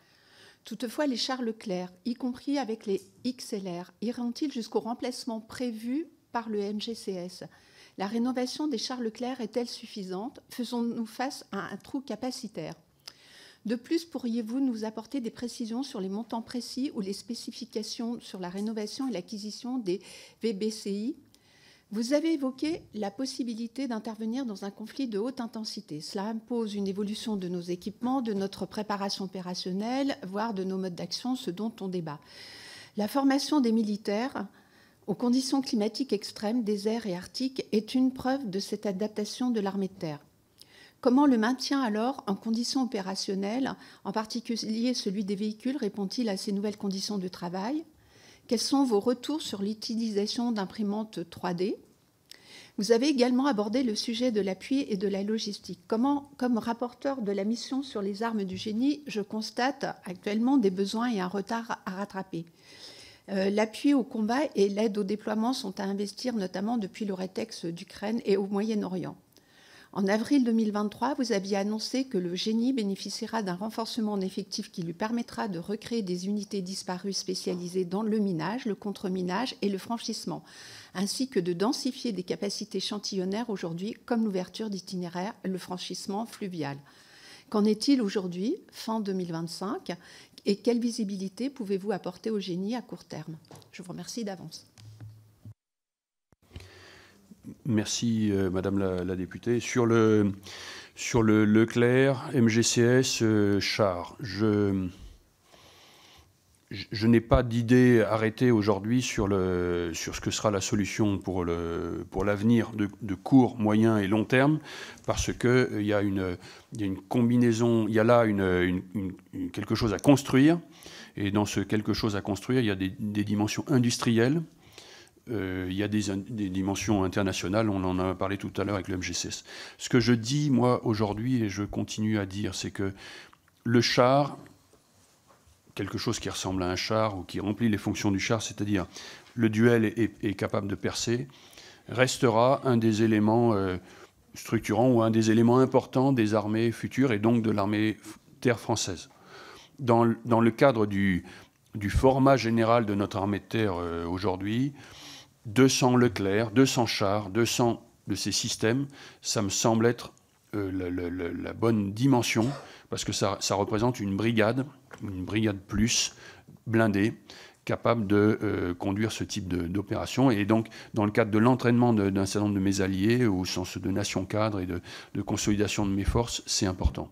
Toutefois, les chars Leclerc, y compris avec les XLR, iront-ils jusqu'au remplacement prévu par le MGCS? La rénovation des chars Leclerc est-elle suffisante? Faisons-nous face à un trou capacitaire? De plus, pourriez-vous nous apporter des précisions sur les montants précis ou les spécifications sur la rénovation et l'acquisition des VBCI? Vous avez évoqué la possibilité d'intervenir dans un conflit de haute intensité. Cela impose une évolution de nos équipements, de notre préparation opérationnelle, voire de nos modes d'action, ce dont on débat. La formation des militaires aux conditions climatiques extrêmes, désert et arctique, est une preuve de cette adaptation de l'armée de terre. Comment le maintien alors en conditions opérationnelles, en particulier celui des véhicules, répond-il à ces nouvelles conditions de travail? Quels sont vos retours sur l'utilisation d'imprimantes 3D? Vous avez également abordé le sujet de l'appui et de la logistique. Comme rapporteur de la mission sur les armes du génie, je constate actuellement des besoins et un retard à rattraper. L'appui au combat et l'aide au déploiement sont à investir, notamment depuis l'Euretex d'Ukraine et au Moyen-Orient. En avril 2023, vous aviez annoncé que le génie bénéficiera d'un renforcement en effectif qui lui permettra de recréer des unités disparues spécialisées dans le minage, le contre-minage et le franchissement, ainsi que de densifier des capacités échantillonnaires aujourd'hui, comme l'ouverture d'itinéraires, le franchissement fluvial. Qu'en est-il aujourd'hui, fin 2025, et quelle visibilité pouvez-vous apporter au génie à court terme? Je vous remercie d'avance. Merci, Madame la députée. Sur le Leclerc, MGCS, char, je n'ai pas d'idée arrêtée aujourd'hui sur ce que sera la solution pour l'avenir de court, moyen et long terme, parce qu'il y a une combinaison, il y a là quelque chose à construire, et dans ce quelque chose à construire, il y a des dimensions industrielles. Il y a des dimensions internationales, on en a parlé tout à l'heure avec le MGCS. Ce que je dis, moi, aujourd'hui, et je continue à dire, c'est que le char, quelque chose qui ressemble à un char ou qui remplit les fonctions du char, c'est-à-dire le duel est capable de percer, restera un des éléments structurants ou un des éléments importants des armées futures et donc de l'armée terre française. Dans le cadre du format général de notre armée de terre aujourd'hui, 200 Leclerc, 200 chars, 200 de ces systèmes, ça me semble être la bonne dimension, parce que ça représente une brigade plus blindée, capable de conduire ce type d'opération. Et donc, dans le cadre de l'entraînement d'un certain nombre de mes alliés, au sens de nation cadre et de consolidation de mes forces, c'est important.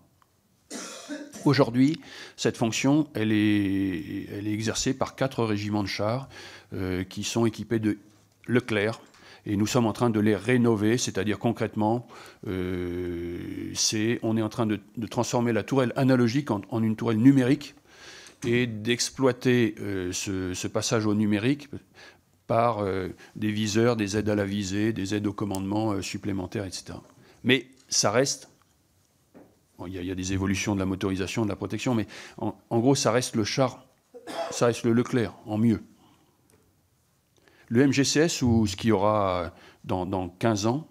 Aujourd'hui, cette fonction, elle est exercée par 4 régiments de chars qui sont équipés de Leclerc Et nous sommes en train de les rénover, c'est-à-dire concrètement, on est en train de transformer la tourelle analogique en une tourelle numérique et d'exploiter ce passage au numérique par des viseurs, des aides à la visée, des aides au commandement supplémentaires, etc. Mais ça reste... Bon, il y a des évolutions de la motorisation, de la protection, mais en gros, ça reste le char, ça reste le Leclerc, en mieux. Le MGCS, ou ce qu'il y aura dans 15 ans,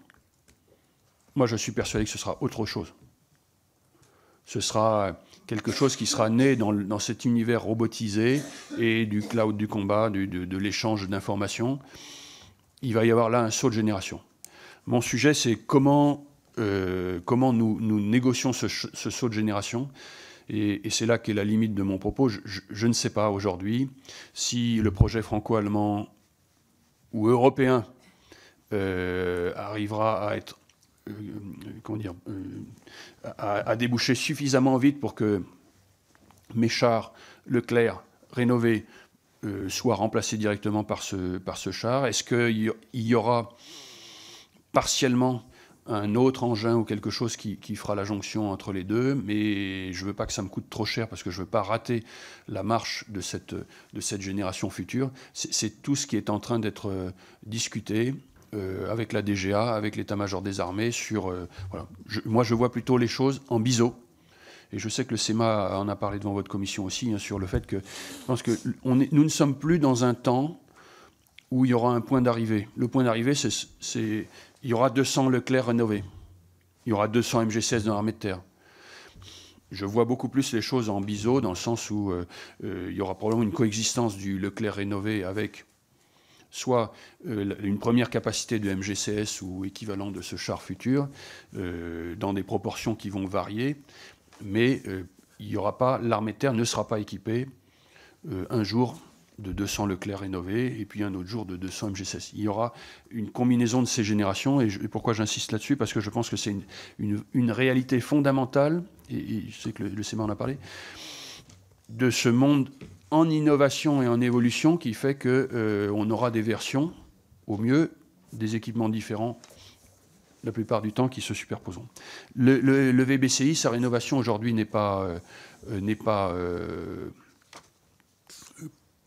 moi je suis persuadé que ce sera autre chose. Ce sera quelque chose qui sera né dans cet univers robotisé et du cloud du combat, de l'échange d'informations. Il va y avoir là un saut de génération. Mon sujet, c'est comment nous négocions ce saut de génération. Et c'est là qu'est la limite de mon propos. Je ne sais pas aujourd'hui si le projet franco-allemand ou européen arrivera à être, à déboucher suffisamment vite pour que mes chars Leclerc rénovés soient remplacés directement par ce char. Est-ce qu'il y aura partiellement un autre engin ou quelque chose qui fera la jonction entre les deux, mais je ne veux pas que ça me coûte trop cher parce que je ne veux pas rater la marche de cette génération future. C'est tout ce qui est en train d'être discuté avec la DGA, avec l'état-major des armées. Voilà. Moi, je vois plutôt les choses en biseau. Et je sais que le SEMA en a parlé devant votre commission aussi, hein, sur le fait que je pense que nous ne sommes plus dans un temps où il y aura un point d'arrivée. Le point d'arrivée, il y aura 200 Leclerc rénovés. Il y aura 200 MGCS dans l'armée de terre. Je vois beaucoup plus les choses en biseau, dans le sens où il y aura probablement une coexistence du Leclerc rénové avec soit une première capacité de MGCS ou équivalent de ce char futur, dans des proportions qui vont varier, mais il y aura pas, l'armée de terre ne sera pas équipée un jour de 200 Leclerc rénovés, et puis un autre jour de 200 MGCS. Il y aura une combinaison de ces générations, et pourquoi j'insiste là-dessus, parce que je pense que c'est une réalité fondamentale, et je sais que le SEMA en a parlé, de ce monde en innovation et en évolution qui fait qu'on aura des versions, au mieux, des équipements différents, la plupart du temps, qui se superposeront. Le VBCI, sa rénovation aujourd'hui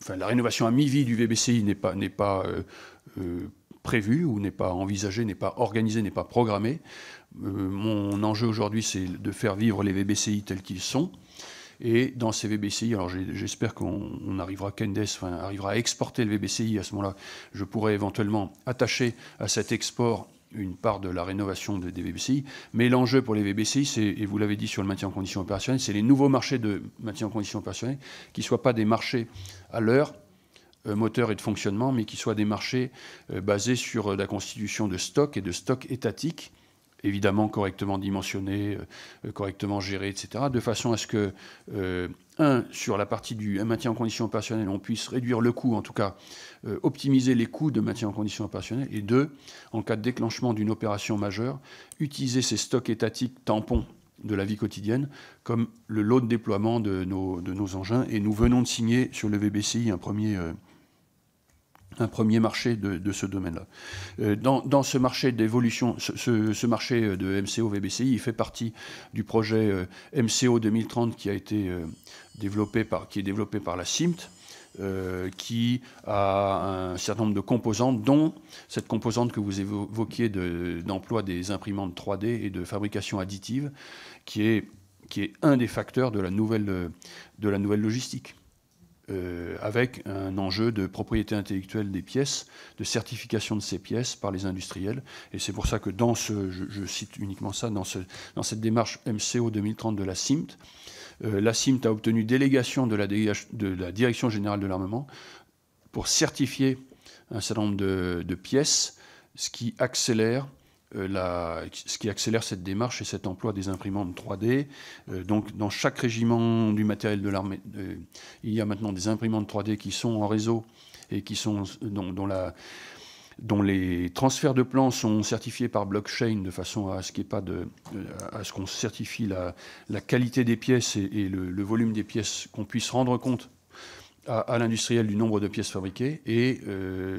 enfin, la rénovation à mi-vie du VBCI n'est pas prévue, ou n'est pas envisagée, n'est pas organisée, n'est pas programmée. Mon enjeu aujourd'hui, c'est de faire vivre les VBCI tels qu'ils sont. Et dans ces VBCI, alors j'espère qu'on arrivera, arrivera à exporter le VBCI. À ce moment-là, je pourrais éventuellement attacher à cet export une part de la rénovation des VBCI. Mais l'enjeu pour les VBCI, et vous l'avez dit sur le maintien en condition opérationnelle, c'est les nouveaux marchés de maintien en condition opérationnelle qui ne soient pas des marchés à l'heure, moteur et de fonctionnement, mais qui soient des marchés basés sur la constitution de stocks et de stocks étatiques, évidemment correctement dimensionnés, correctement gérés, etc., de façon à ce que, sur la partie du maintien en condition opérationnelle, on puisse réduire le coût, en tout cas optimiser les coûts de maintien en condition opérationnelle, et deux, en cas de déclenchement d'une opération majeure, utiliser ces stocks étatiques tampons de la vie quotidienne comme le lot de déploiement de nos engins. Et nous venons de signer sur le VBCI un premier marché de ce domaine-là. Dans ce marché d'évolution, ce marché de MCO VBCI, il fait partie du projet MCO 2030 qui est développé par la CIMT, qui a un certain nombre de composantes, dont cette composante que vous évoquiez d'emploi des imprimantes 3D et de fabrication additive, qui est un des facteurs de la nouvelle logistique. Avec un enjeu de propriété intellectuelle des pièces, de certification de ces pièces par les industriels. Et c'est pour ça que je cite uniquement ça, dans cette démarche MCO 2030 de la CIMT, la CIMT a obtenu délégation de la Direction générale de l'armement pour certifier un certain nombre de pièces, ce qui accélère cette démarche et cet emploi des imprimantes 3D. Donc, dans chaque régiment du matériel de l'armée, il y a maintenant des imprimantes 3D qui sont en réseau et dont les transferts de plans sont certifiés par blockchain, de façon à ce qu'on certifie la qualité des pièces et le volume des pièces, qu'on puisse rendre compte à l'industriel du nombre de pièces fabriquées et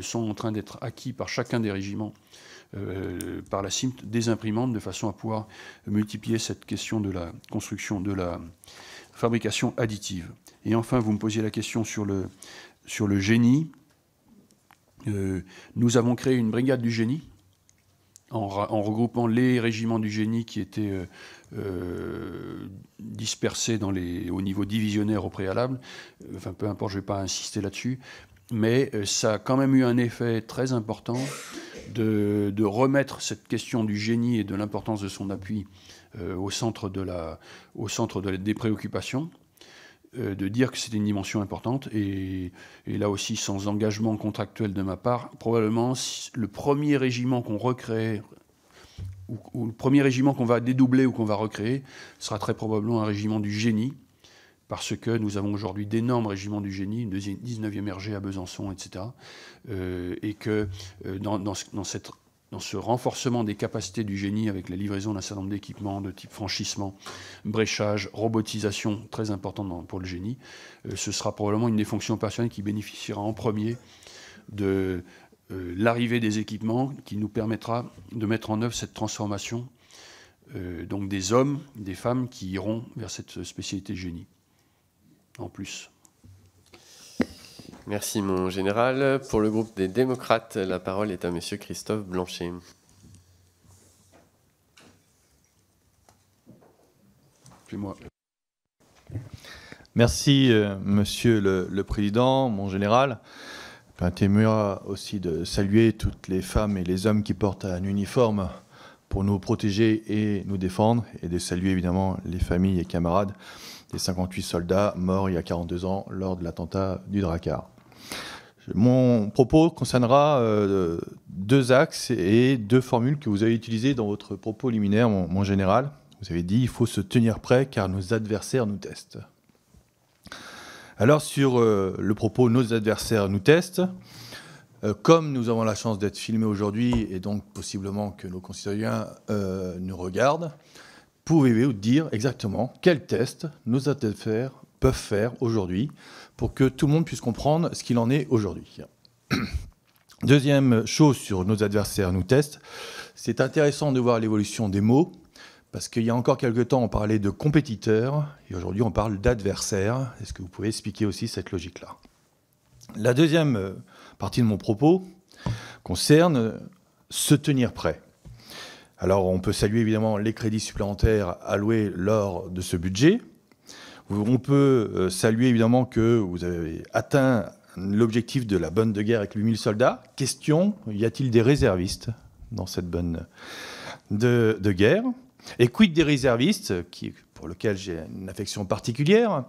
sont en train d'être acquis par chacun des régiments, par la CIMT, des imprimantes, de façon à pouvoir multiplier cette question de la construction, de la fabrication additive. Et enfin, vous me posiez la question sur le génie. Nous avons créé une brigade du génie en regroupant les régiments du génie qui étaient dispersés au niveau divisionnaire au préalable. Enfin, peu importe, je ne vais pas insister là-dessus. Mais ça a quand même eu un effet très important de remettre cette question du génie et de l'importance de son appui au centre des préoccupations, de dire que c'était une dimension importante. Et là aussi, sans engagement contractuel de ma part, probablement le premier régiment qu'on recrée, ou le premier régiment qu'on va dédoubler ou qu'on va recréer, sera très probablement un régiment du génie, parce que nous avons aujourd'hui d'énormes régiments du génie, une 19e RG à Besançon, etc. Et que dans ce renforcement des capacités du génie, avec la livraison d'un certain nombre d'équipements de type franchissement, bréchage, robotisation, très importante pour le génie, ce sera probablement une des fonctions opérationnelles qui bénéficiera en premier de l'arrivée des équipements qui nous permettra de mettre en œuvre cette transformation, donc des hommes, des femmes qui iront vers cette spécialité génie. En plus. Merci, mon général. Pour le groupe des démocrates, la parole est à monsieur Christophe Blanchet. C'est moi. Merci, monsieur le président, mon général. Permettez-moi aussi de saluer toutes les femmes et les hommes qui portent un uniforme pour nous protéger et nous défendre, et de saluer évidemment les familles et camarades des 58 soldats morts il y a 42 ans lors de l'attentat du Drakkar. Mon propos concernera deux axes et deux formules que vous avez utilisées dans votre propos liminaire, mon général. Vous avez dit « il faut se tenir prêt car nos adversaires nous testent ». Alors sur le propos « nos adversaires nous testent », comme nous avons la chance d'être filmés aujourd'hui et donc possiblement que nos concitoyens nous regardent, pouvez-vous dire exactement quels tests nos adversaires peuvent faire aujourd'hui pour que tout le monde puisse comprendre ce qu'il en est aujourd'hui? Deuxième chose sur nos adversaires nous testent, c'est intéressant de voir l'évolution des mots, parce qu'il y a encore quelques temps, on parlait de compétiteurs, et aujourd'hui, on parle d'adversaires. Est-ce que vous pouvez expliquer aussi cette logique-là? La deuxième partie de mon propos concerne se tenir prêt. Alors, on peut saluer évidemment les crédits supplémentaires alloués lors de ce budget. On peut saluer évidemment que vous avez atteint l'objectif de la bonne de guerre avec 8000 soldats. Question, y a-t-il des réservistes dans cette bonne de guerre? Et quid des réservistes, pour lesquels j'ai une affection particulière?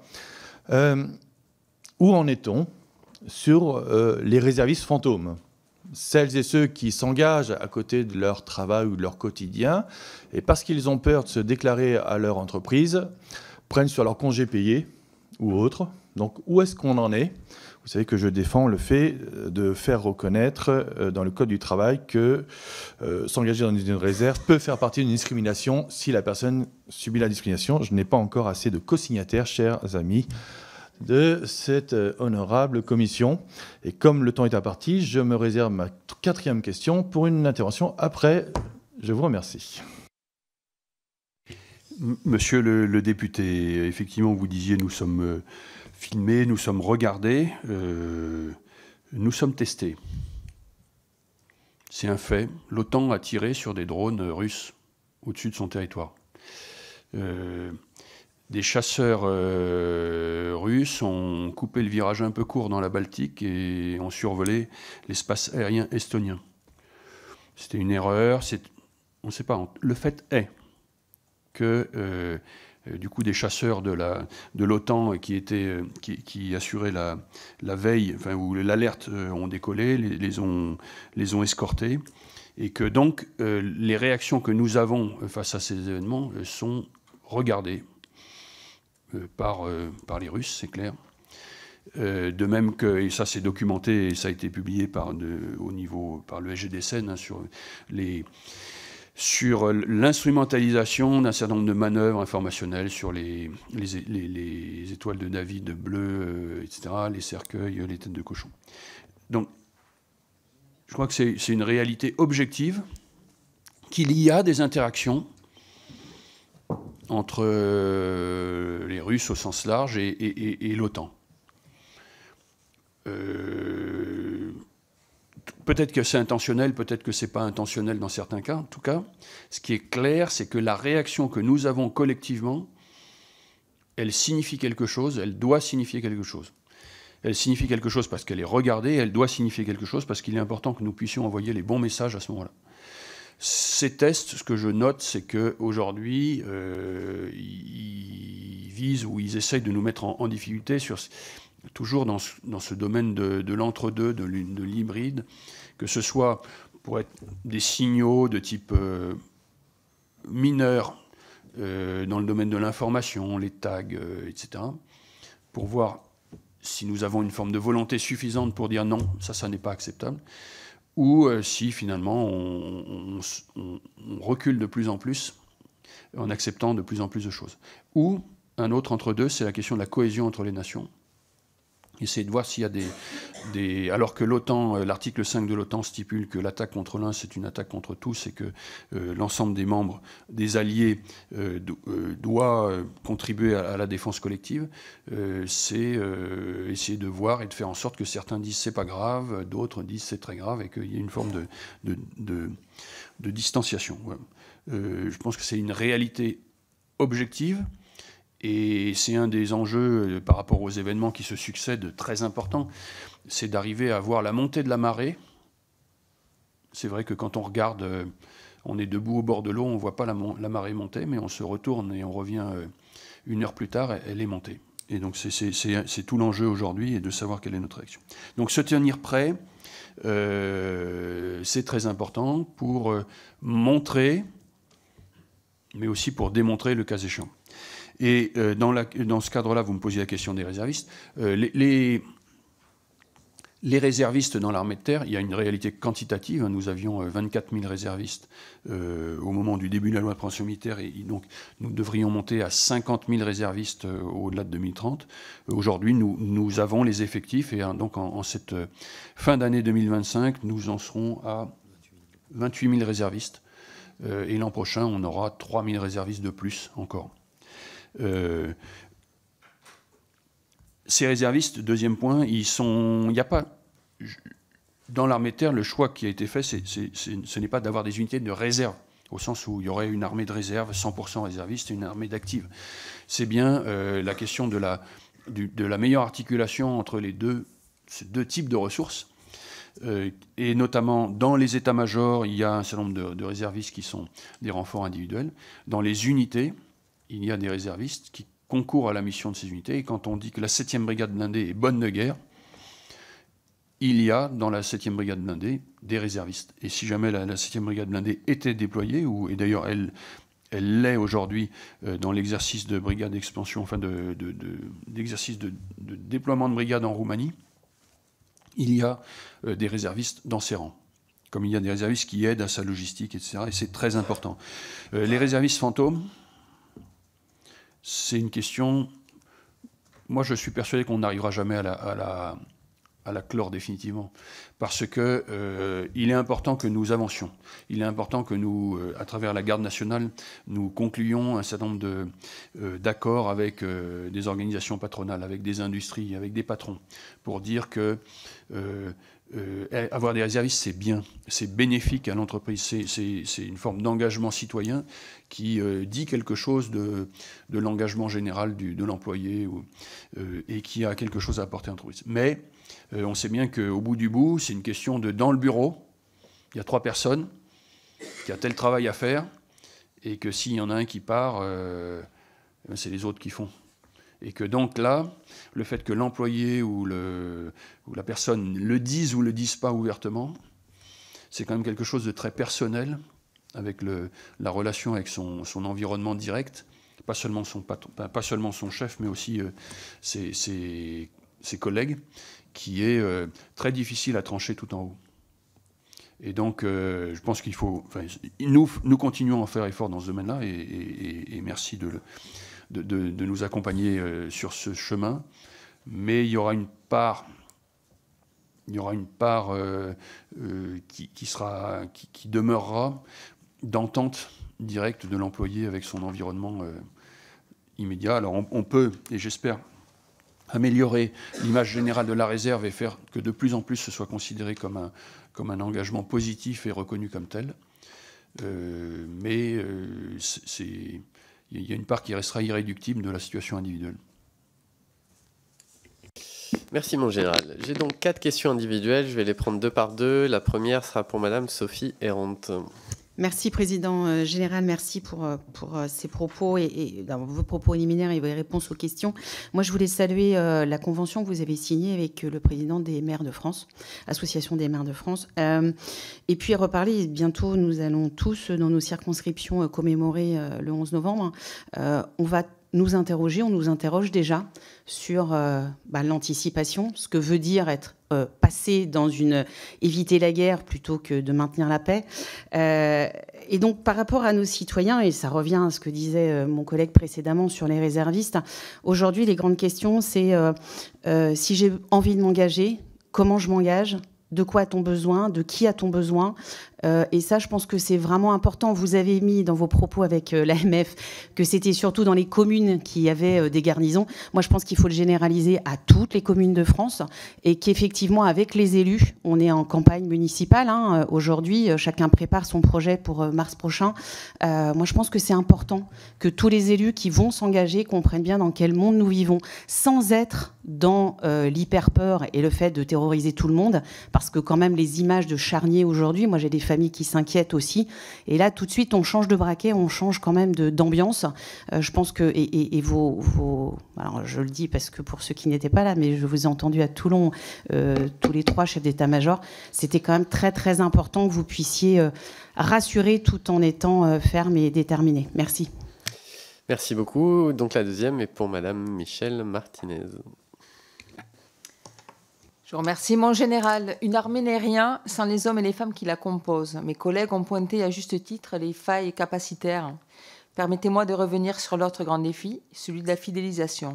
Où en est-on sur les réservistes fantômes? Celles et ceux qui s'engagent à côté de leur travail ou de leur quotidien, et parce qu'ils ont peur de se déclarer à leur entreprise, prennent sur leur congé payé ou autre. Donc où est-ce qu'on en est? Vous savez que je défends le fait de faire reconnaître dans le Code du travail que s'engager dans une réserve peut faire partie d'une discrimination si la personne subit la discrimination. Je n'ai pas encore assez de co-signataires, chers amis, de cette honorable commission. Et comme le temps est imparti, je me réserve ma quatrième question pour une intervention après. Je vous remercie. Monsieur le député, effectivement, vous disiez nous sommes filmés, nous sommes regardés, nous sommes testés. C'est un fait. L'OTAN a tiré sur des drones russes au-dessus de son territoire. Des chasseurs russes ont coupé le virage un peu court dans la Baltique et ont survolé l'espace aérien estonien. C'était une erreur, on ne sait pas. Le fait est que du coup des chasseurs de l'OTAN qui assuraient la veille, enfin, où l'alerte ont décollé, les ont escortés, et que donc les réactions que nous avons face à ces événements sont regardées par les Russes, c'est clair. De même que, et ça c'est documenté et ça a été publié par le SGDSN sur sur l'instrumentalisation d'un certain nombre de manœuvres informationnelles sur les étoiles de David bleues, etc., les cercueils, les têtes de cochon. Donc, je crois que c'est une réalité objective, qu'il y a des interactions entre les Russes au sens large et l'OTAN. Peut-être que c'est intentionnel, peut-être que ce n'est pas intentionnel dans certains cas. En tout cas, ce qui est clair, c'est que la réaction que nous avons collectivement, elle signifie quelque chose, elle doit signifier quelque chose. Elle signifie quelque chose parce qu'elle est regardée, elle doit signifier quelque chose parce qu'il est important que nous puissions envoyer les bons messages à ce moment-là. Ces tests, ce que je note, c'est qu'aujourd'hui, ils visent ou ils essayent de nous mettre en difficulté toujours dans ce domaine de l'entre-deux, de l'hybride, que ce soit pour être des signaux de type mineur dans le domaine de l'information, les tags, etc., pour voir si nous avons une forme de volonté suffisante pour dire non, ça n'est pas acceptable, ou si finalement on recule de plus en plus en acceptant de plus en plus de choses. Ou un autre entre-deux, c'est la question de la cohésion entre les nations. Essayer de voir s'il y a des... Alors que l'OTAN, l'article 5 de l'OTAN stipule que l'attaque contre l'un, c'est une attaque contre tous, et que l'ensemble des membres, des alliés, doit contribuer à la défense collective, c'est essayer de voir et de faire en sorte que certains disent c'est pas grave, d'autres disent c'est très grave, et qu'il y ait une forme de distanciation. Ouais. Je pense que c'est une réalité objective. Et c'est un des enjeux par rapport aux événements qui se succèdent très importants, c'est d'arriver à voir la montée de la marée. C'est vrai que quand on regarde, on est debout au bord de l'eau, on ne voit pas la marée monter, mais on se retourne et on revient une heure plus tard, elle est montée. Et donc c'est tout l'enjeu aujourd'hui, et de savoir quelle est notre action. Donc se tenir prêt, c'est très important pour montrer, mais aussi pour démontrer le cas échéant. Et dans ce cadre-là, vous me posiez la question des réservistes. Les réservistes dans l'armée de terre, il y a une réalité quantitative. Nous avions 24 000 réservistes au moment du début de la loi de programmation militaire, et donc nous devrions monter à 50 000 réservistes au-delà de 2030. Aujourd'hui, nous avons les effectifs, et donc en cette fin d'année 2025, nous en serons à 28 000 réservistes. Et l'an prochain, on aura 3 000 réservistes de plus encore. Ces réservistes, deuxième point, il n'y a pas, dans l'armée de terre, le choix qui a été fait, ce n'est pas d'avoir des unités de réserve, au sens où il y aurait une armée de réserve, 100% réserviste, et une armée d'active. C'est bien la question de la meilleure articulation entre ces deux types de ressources, et notamment dans les états-majors, il y a un certain nombre de réservistes qui sont des renforts individuels. Dans les unités, il y a des réservistes qui concourent à la mission de ces unités. Et quand on dit que la 7e brigade blindée est bonne de guerre, il y a dans la 7e brigade blindée des réservistes. Et si jamais la 7e brigade blindée était déployée, et d'ailleurs elle l'est aujourd'hui dans l'exercice de brigade d'expansion, enfin d'exercice de déploiement de brigade en Roumanie, il y a des réservistes dans ses rangs. Comme il y a des réservistes qui aident à sa logistique, etc. Et c'est très important. Les réservistes fantômes, c'est une question... Moi, je suis persuadé qu'on n'arrivera jamais à la clore définitivement. Parce que il est important que nous avancions. Il est important que nous, à travers la garde nationale, nous concluions un certain nombre d'accords avec des organisations patronales, avec des industries, avec des patrons, pour dire que avoir des réservistes, c'est bien, c'est bénéfique à l'entreprise, c'est une forme d'engagement citoyen qui dit quelque chose de l'engagement général de l'employé et qui a quelque chose à apporter à l'entreprise. Mais on sait bien qu'au bout du bout, c'est une question de dans le bureau, il y a 3 personnes qui ont tel travail à faire, et que s'il y en a un qui part, c'est les autres qui font. Et que donc là, le fait que l'employé ou la personne le dise ou le dise pas ouvertement, c'est quand même quelque chose de très personnel, avec la relation avec son environnement direct, pas seulement son chef, mais aussi ses collègues, qui est très difficile à trancher tout en haut. Et donc, je pense qu'il faut... Nous continuons à faire effort dans ce domaine-là, et merci de nous accompagner sur ce chemin. Mais il y aura une part qui demeurera d'entente directe de l'employé avec son environnement immédiat. Alors on peut, et j'espère, améliorer l'image générale de la réserve et faire que de plus en plus ce soit considéré comme un engagement positif et reconnu comme tel. Mais il y a une part qui restera irréductible de la situation individuelle. Merci mon général. J'ai donc 4 questions individuelles, je vais les prendre 2 par 2. La première sera pour Madame Sophie Errante. Merci Président Général, merci pour ces propos et vos propos liminaires et vos réponses aux questions. Moi je voulais saluer la convention que vous avez signée avec le président des maires de France, Association des maires de France, et puis reparler, bientôt nous allons tous dans nos circonscriptions commémorer le 11 novembre. On va nous interroger, on nous interroge déjà sur l'anticipation, ce que veut dire être passer dans éviter la guerre plutôt que de maintenir la paix. Et donc par rapport à nos citoyens, et ça revient à ce que disait mon collègue précédemment sur les réservistes, aujourd'hui les grandes questions c'est si j'ai envie de m'engager, comment je m'engage ? De quoi a-t-on besoin ? De qui a-t-on besoin ? Et ça, je pense que c'est vraiment important. Vous avez mis dans vos propos avec l'AMF que c'était surtout dans les communes qui avaient des garnisons. Moi, je pense qu'il faut le généraliser à toutes les communes de France et qu'effectivement, avec les élus, on est en campagne municipale. Aujourd'hui, chacun prépare son projet pour mars prochain. Moi, je pense que c'est important que tous les élus qui vont s'engager comprennent bien dans quel monde nous vivons, sans être dans l'hyper-peur et le fait de terroriser tout le monde, parce que quand même, les images de charniers aujourd'hui, moi, j'ai des familles qui s'inquiètent aussi. Et là, tout de suite, on change de braquet, on change quand même d'ambiance. Je pense que... Et alors, je le dis parce que pour ceux qui n'étaient pas là, mais je vous ai entendu à Toulon, tous les 3 chefs d'état-major, c'était quand même très, très important que vous puissiez rassurer tout en étant ferme et déterminé. Merci. Merci beaucoup. Donc la deuxième est pour Madame Michèle Martinez. Je vous remercie, mon général. Une armée n'est rien sans les hommes et les femmes qui la composent. Mes collègues ont pointé à juste titre les failles capacitaires. Permettez-moi de revenir sur l'autre grand défi, celui de la fidélisation.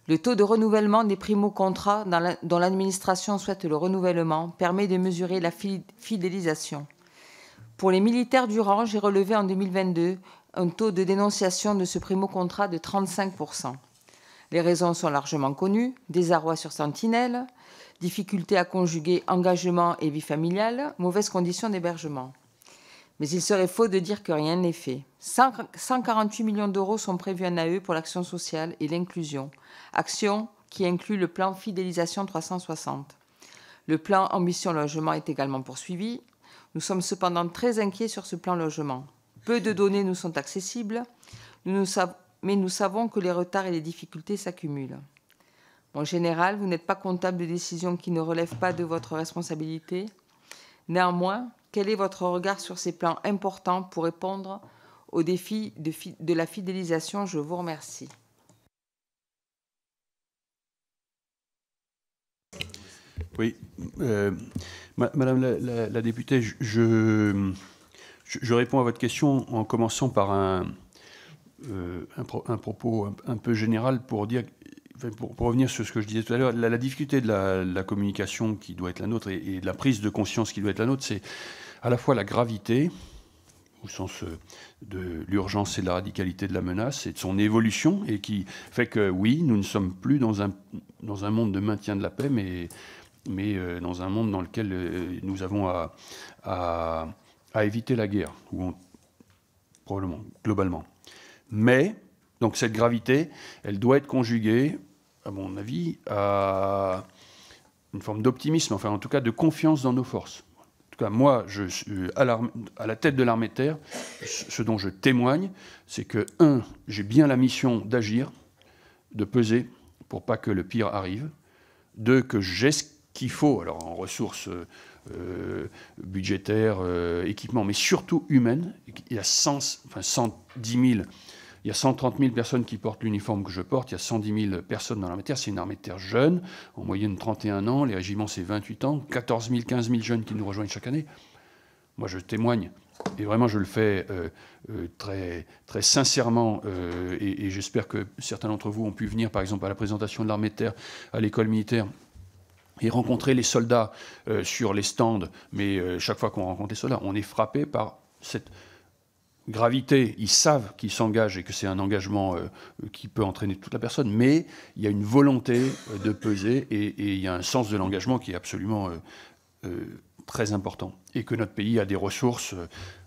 Le taux de renouvellement des primo-contrats dont l'administration souhaite le renouvellement permet de mesurer la fidélisation. Pour les militaires du rang, j'ai relevé en 2022 un taux de dénonciation de ce primo-contrat de 35%. Les raisons sont largement connues, désarroi sur sentinelle, difficulté à conjuguer engagement et vie familiale, mauvaises conditions d'hébergement. Mais il serait faux de dire que rien n'est fait. 148 millions d'euros sont prévus en AE pour l'action sociale et l'inclusion, action qui inclut le plan Fidélisation 360. Le plan Ambition Logement est également poursuivi. Nous sommes cependant très inquiets sur ce plan logement. Peu de données nous sont accessibles, mais nous savons que les retards et les difficultés s'accumulent. En général, vous n'êtes pas comptable de décisions qui ne relèvent pas de votre responsabilité. Néanmoins, quel est votre regard sur ces plans importants pour répondre aux défis de la fidélisation ? Je vous remercie. Oui, Madame la députée, je réponds à votre question en commençant par un propos un peu général pour dire... Pour revenir sur ce que je disais tout à l'heure, la difficulté de la communication qui doit être la nôtre et de la prise de conscience qui doit être la nôtre, c'est à la fois la gravité, au sens de l'urgence et de la radicalité de la menace, et de son évolution, et qui fait que, oui, nous ne sommes plus dans un monde de maintien de la paix, mais dans un monde dans lequel nous avons à éviter la guerre, probablement, globalement. Mais... Donc cette gravité, elle doit être conjuguée, à mon avis, à une forme d'optimisme, enfin en tout cas de confiance dans nos forces. En tout cas, moi, je suis à la tête de l'armée de terre, ce dont je témoigne, c'est que, j'ai bien la mission d'agir, de peser pour pas que le pire arrive. 2, que j'ai ce qu'il faut, alors en ressources budgétaires, équipements, mais surtout humaines. Il y a 110 000... Il y a 130 000 personnes qui portent l'uniforme que je porte, il y a 110 000 personnes dans l'armée de terre. C'est une armée de terre jeune, en moyenne 31 ans, les régiments c'est 28 ans, 14 000, 15 000 jeunes qui nous rejoignent chaque année. moi je témoigne, et vraiment je le fais très, très sincèrement, et j'espère que certains d'entre vous ont pu venir par exemple à la présentation de l'armée de terre à l'école militaire et rencontrer les soldats sur les stands, mais chaque fois qu'on rencontre les soldats, on est frappé par cette gravité. Ils savent qu'ils s'engagent et que c'est un engagement qui peut entraîner toute la personne, mais il y a une volonté de peser et il y a un sens de l'engagement qui est absolument très important. Et que notre pays a des ressources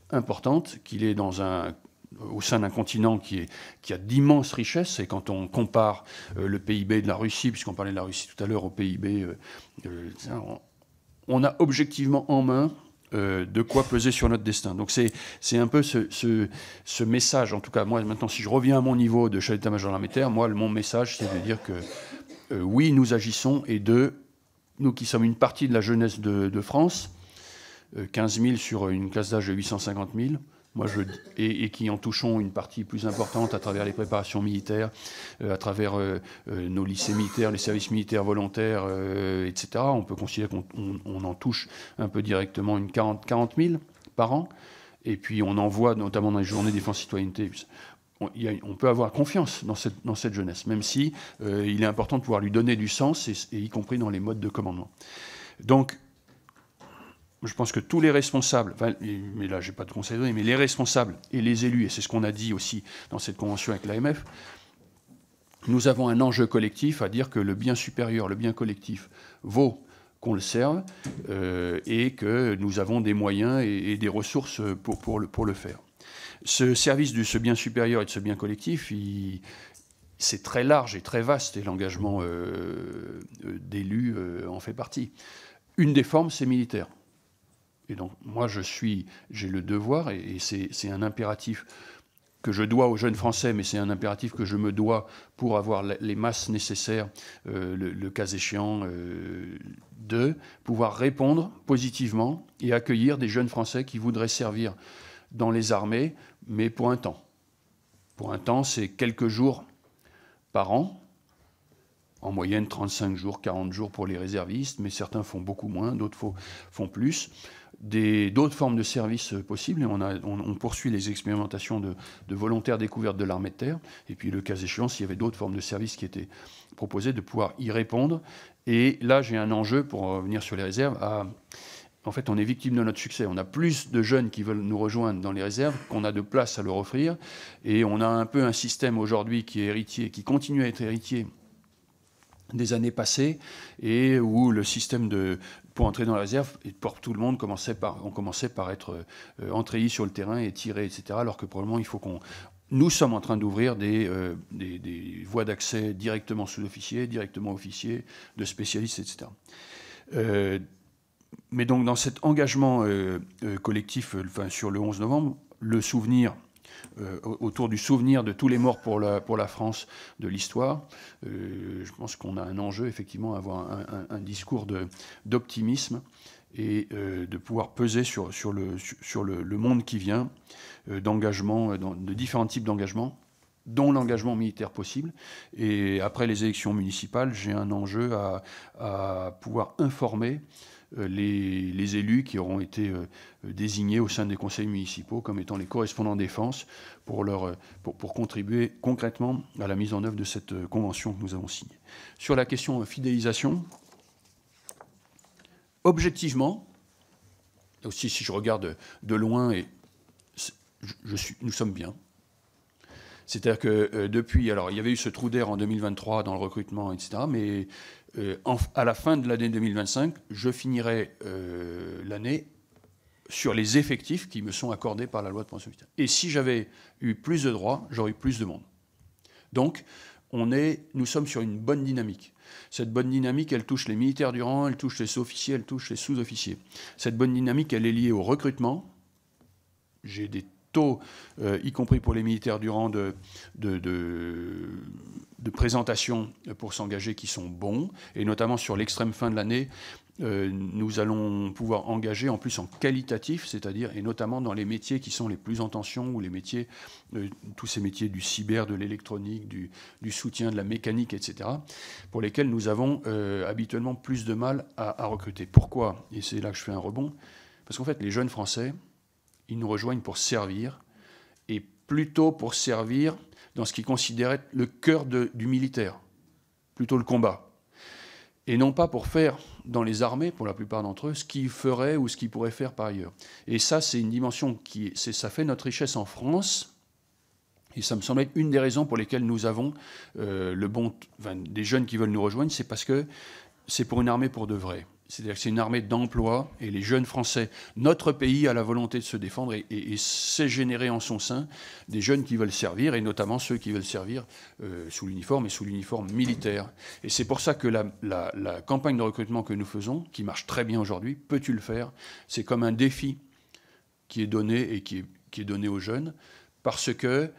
importantes, qu'il est au sein d'un continent qui a d'immenses richesses. Et quand on compare le PIB de la Russie, puisqu'on parlait de la Russie tout à l'heure, au PIB, on a objectivement en main de quoi peser sur notre destin. Donc c'est un peu ce message, en tout cas moi maintenant, si je reviens à mon niveau de chef d'état-major de l'armée de terre, moi mon message c'est de dire que oui, nous agissons, et nous qui sommes une partie de la jeunesse de France, 15 000 sur une classe d'âge de 850 000, et qui en touchons une partie plus importante à travers les préparations militaires, à travers nos lycées militaires, les services militaires volontaires, etc. On peut considérer qu'on en touche un peu directement une 40 000 par an. Et puis on en voit, notamment dans les journées défense-citoyenneté, on peut avoir confiance dans cette jeunesse, même si il est important de pouvoir lui donner du sens, et y compris dans les modes de commandement. Donc, je pense que tous les responsables, mais là, je n'ai pas de conseil à donner, mais les responsables et les élus, et c'est ce qu'on a dit aussi dans cette convention avec l'AMF, nous avons un enjeu collectif à dire que le bien supérieur, le bien collectif, vaut qu'on le serve, et que nous avons des moyens et des ressources pour le faire. Ce service de ce bien supérieur et de ce bien collectif, c'est très large et très vaste, et l'engagement d'élus en fait partie. Une des formes, c'est militaire. Et donc, moi, j'ai le devoir, et c'est un impératif que je dois aux jeunes Français, mais c'est un impératif que je me dois pour avoir les masses nécessaires, le cas échéant, de pouvoir répondre positivement et accueillir des jeunes Français qui voudraient servir dans les armées, mais pour un temps. Pour un temps, c'est quelques jours par an, en moyenne 35 jours, 40 jours pour les réservistes, mais certains font beaucoup moins, d'autres font plus. D'autres formes de services possibles, et on poursuit les expérimentations de volontaires découvertes de l'armée de terre, et puis le cas échéant, s'il y avait d'autres formes de services qui étaient proposées, de pouvoir y répondre. Et là, j'ai un enjeu, pour revenir sur les réserves, en fait, on est victime de notre succès. On a plus de jeunes qui veulent nous rejoindre dans les réserves qu'on a de place à leur offrir, et on a un peu un système aujourd'hui qui est héritier, qui continue à être héritier des années passées, et où le système pour entrer dans la réserve, et pour tout le monde, on commençait par être entrayé sur le terrain et tiré, etc. Alors que probablement, il faut nous sommes en train d'ouvrir des voies d'accès directement sous-officiers, directement officiers, de spécialistes, etc. Mais donc, dans cet engagement collectif, sur le 11 novembre, le souvenir, autour du souvenir de tous les morts pour la France de l'histoire, je pense qu'on a un enjeu, effectivement, à avoir un discours d'optimisme et de pouvoir peser sur le monde qui vient, d'engagement, de différents types d'engagement, dont l'engagement militaire possible. Et après les élections municipales, j'ai un enjeu à pouvoir informer les élus qui auront été désignés au sein des conseils municipaux comme étant les correspondants défense pour contribuer concrètement à la mise en œuvre de cette convention que nous avons signée. Sur la question fidélisation, objectivement, aussi si je regarde de loin, nous sommes bien. C'est-à-dire que depuis, alors il y avait eu ce trou d'air en 2023 dans le recrutement, etc., mais à la fin de l'année 2025, je finirai l'année sur les effectifs qui me sont accordés par la loi de pension militaire. Et si j'avais eu plus de droits, j'aurais eu plus de monde. Donc, nous sommes sur une bonne dynamique. Cette bonne dynamique, elle touche les militaires du rang, elle touche les sous-officiers, elle touche les sous-officiers. Cette bonne dynamique, elle est liée au recrutement. J'ai des taux, y compris pour les militaires du rang de présentation pour s'engager, qui sont bons, et notamment sur l'extrême fin de l'année, nous allons pouvoir engager en plus en qualitatif, c'est-à-dire, et notamment dans les métiers qui sont les plus en tension, ou les métiers, tous ces métiers du cyber, de l'électronique, du soutien, de la mécanique, etc., pour lesquels nous avons habituellement plus de mal à recruter. Pourquoi ? Et c'est là que je fais un rebond. Parce qu'en fait, les jeunes Français, ils nous rejoignent pour servir, et plutôt pour servir dans ce qu'ils considéraient le cœur du militaire, plutôt le combat. Et non pas pour faire dans les armées, pour la plupart d'entre eux, ce qu'ils feraient ou ce qu'ils pourraient faire par ailleurs. Et ça, c'est une dimension ça fait notre richesse en France. Et ça me semble être une des raisons pour lesquelles nous avons des jeunes qui veulent nous rejoindre, c'est parce que c'est pour une armée pour de vrai. C'est-à-dire que c'est une armée d'emploi, et les jeunes Français, notre pays a la volonté de se défendre et sait générer en son sein des jeunes qui veulent servir, et notamment ceux qui veulent servir sous l'uniforme et sous l'uniforme militaire. Et c'est pour ça que la campagne de recrutement que nous faisons, qui marche très bien aujourd'hui, peux-tu le faire? C'est comme un défi qui est donné et qui est donné aux jeunes, parce que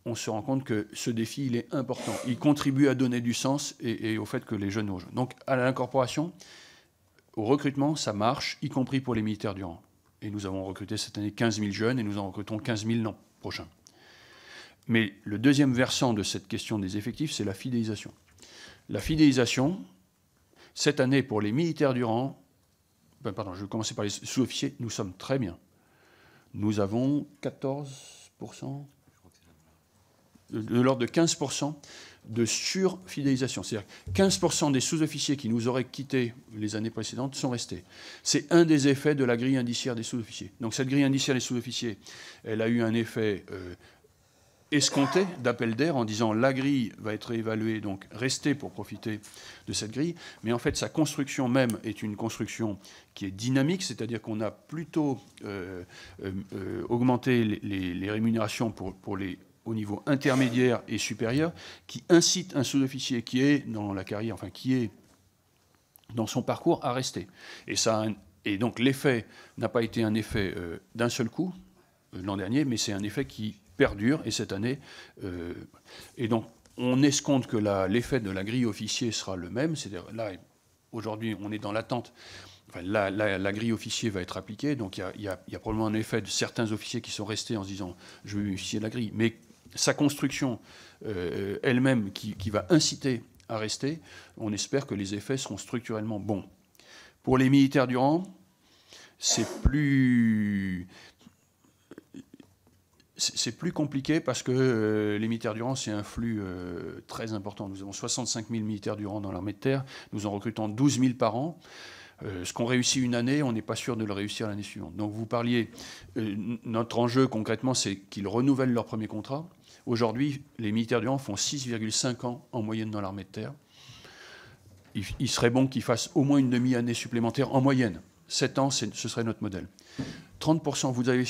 on se rend compte que ce défi, il est important. Il contribue à donner du sens et au fait que les jeunes nous rejoignent. Donc, à l'incorporation, au recrutement, ça marche, y compris pour les militaires du rang. Et nous avons recruté cette année 15 000 jeunes et nous en recrutons 15 000 l'an prochain. Mais le deuxième versant de cette question des effectifs, c'est la fidélisation. La fidélisation, cette année, pour les militaires du rang, je vais commencer par les sous-officiers, nous sommes très bien. Nous avons 14%, de l'ordre de 15% de surfidélisation. C'est-à-dire 15% des sous-officiers qui nous auraient quittés les années précédentes sont restés. C'est un des effets de la grille indiciaire des sous-officiers. Donc cette grille indiciaire des sous-officiers, elle a eu un effet escompté d'appel d'air en disant la grille va être évaluée, donc restez pour profiter de cette grille. Mais en fait, sa construction même est une construction qui est dynamique, c'est-à-dire qu'on a plutôt augmenté les rémunérations pour les au niveau intermédiaire et supérieur, qui incite un sous-officier qui est dans la carrière, enfin qui est dans son parcours à rester. Et donc l'effet n'a pas été un effet d'un seul coup l'an dernier, mais c'est un effet qui perdure, et cette année. Et donc on escompte que l'effet de la grille officier sera le même, c'est-à-dire là, aujourd'hui, on est dans l'attente. Enfin, la grille officier va être appliquée, donc il y a probablement un effet de certains officiers qui sont restés en se disant « je vais bénéficier de la grille ». Mais sa construction elle-même qui va inciter à rester, on espère que les effets seront structurellement bons. Pour les militaires du rang, c'est plus compliqué parce que les militaires du rang, c'est un flux très important. Nous avons 65 000 militaires du rang dans l'armée de terre, nous en recrutons 12 000 par an. Ce qu'on réussit une année, on n'est pas sûr de le réussir l'année suivante. Donc vous parliez, notre enjeu concrètement, c'est qu'ils renouvellent leur premier contrat. Aujourd'hui, les militaires du rang font 6,5 ans en moyenne dans l'armée de terre. Il serait bon qu'ils fassent au moins une demi-année supplémentaire en moyenne. 7 ans, ce serait notre modèle. 30%, vous avez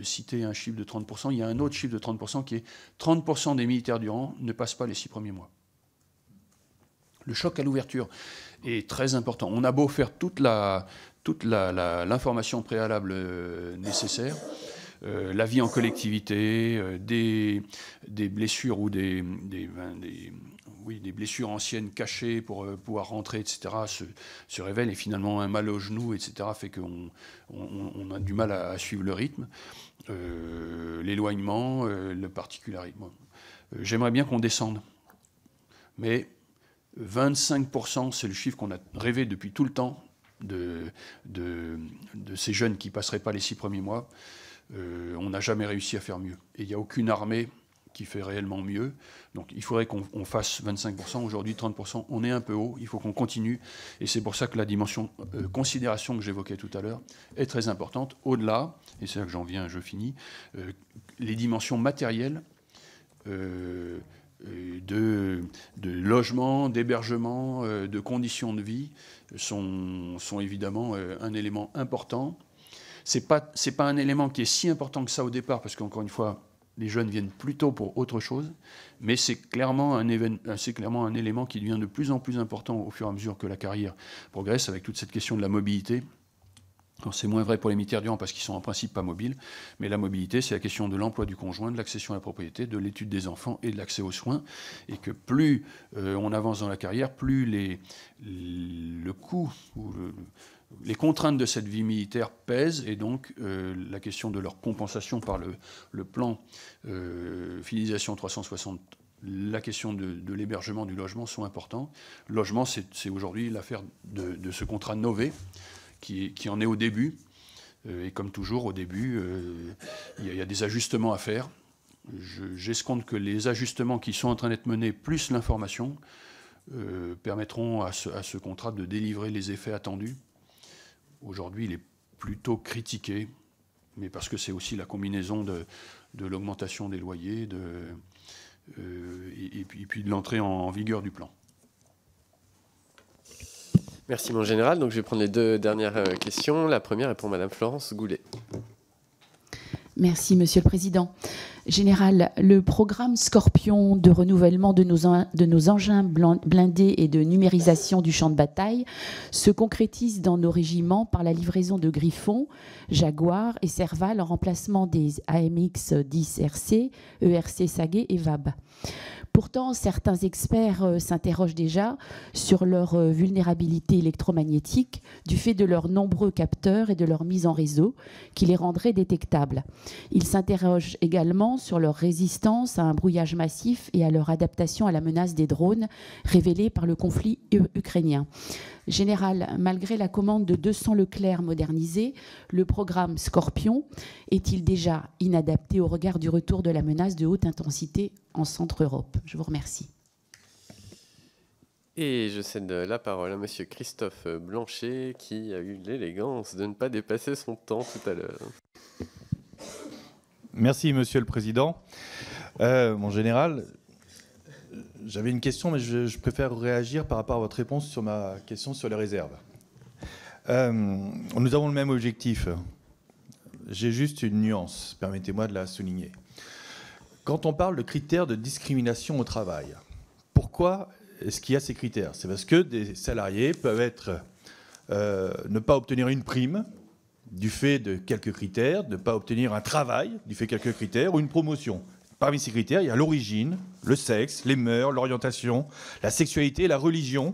cité un chiffre de 30%, il y a un autre chiffre de 30% qui est 30% des militaires du rang ne passent pas les 6 premiers mois. Le choc à l'ouverture est très important. On a beau faire toute l'information préalable nécessaire, la vie en collectivité, des blessures ou des blessures anciennes cachées pour pouvoir rentrer, etc., se révèlent, et finalement un mal au genou, etc., fait qu'on a du mal à suivre le rythme, l'éloignement, le particularisme. J'aimerais bien qu'on descende, mais 25%, c'est le chiffre qu'on a rêvé depuis tout le temps de ces jeunes qui ne passeraient pas les 6 premiers mois. On n'a jamais réussi à faire mieux. Et il n'y a aucune armée qui fait réellement mieux. Donc il faudrait qu'on fasse 25%. Aujourd'hui, 30%, on est un peu haut. Il faut qu'on continue. Et c'est pour ça que la dimension considération que j'évoquais tout à l'heure est très importante. Au-delà, et c'est là que j'en viens, je finis, les dimensions matérielles de logement, d'hébergement, de conditions de vie sont évidemment un élément important. C'est pas un élément qui est si important que ça au départ, parce qu'encore une fois, les jeunes viennent plutôt pour autre chose, mais c'est clairement un élément qui devient de plus en plus important au fur et à mesure que la carrière progresse, avec toute cette question de la mobilité. C'est moins vrai pour les militaires du rang parce qu'ils sont en principe pas mobiles, mais la mobilité, c'est la question de l'emploi du conjoint, de l'accession à la propriété, de l'étude des enfants et de l'accès aux soins, et que plus on avance dans la carrière, plus le coût ou les contraintes de cette vie militaire pèsent, et donc la question de leur compensation par le plan fidélisation 360, la question de l'hébergement, du logement sont importants. Le logement, c'est aujourd'hui l'affaire de ce contrat Nové, qui en est au début. Et comme toujours, au début, il y a des ajustements à faire. J'escompte que les ajustements qui sont en train d'être menés, plus l'information, permettront à ce contrat de délivrer les effets attendus. Aujourd'hui, il est plutôt critiqué, mais parce que c'est aussi la combinaison de l'augmentation des loyers et puis de l'entrée en vigueur du plan. Merci, mon général. Donc, je vais prendre les deux dernières questions. La première est pour Madame Florence Goulet. Merci, Monsieur le Président. Général, le programme Scorpion de renouvellement de nos engins blindés et de numérisation du champ de bataille se concrétise dans nos régiments par la livraison de Griffon, Jaguar et Serval en remplacement des AMX-10 RC, ERC Saguet et VAB. Pourtant, certains experts s'interrogent déjà sur leur vulnérabilité électromagnétique du fait de leurs nombreux capteurs et de leur mise en réseau qui les rendraient détectables. Ils s'interrogent également sur leur résistance à un brouillage massif et à leur adaptation à la menace des drones révélée par le conflit ukrainien. Général, malgré la commande de 200 Leclerc modernisés, le programme Scorpion est-il déjà inadapté au regard du retour de la menace de haute intensité en Centre-Europe? Je vous remercie. Et je cède la parole à Monsieur Christophe Blanchet, qui a eu l'élégance de ne pas dépasser son temps tout à l'heure. Merci, Monsieur le Président. Mon général, j'avais une question, mais je préfère réagir par rapport à votre réponse sur ma question sur les réserves. Nous avons le même objectif. J'ai juste une nuance, permettez-moi de la souligner. Quand on parle de critères de discrimination au travail, pourquoi est-ce qu'il y a ces critères? C'est parce que des salariés peuvent ne pas obtenir une prime du fait de quelques critères, ne pas obtenir un travail du fait de quelques critères ou une promotion. Parmi ces critères, il y a l'origine, le sexe, les mœurs, l'orientation, la sexualité, la religion,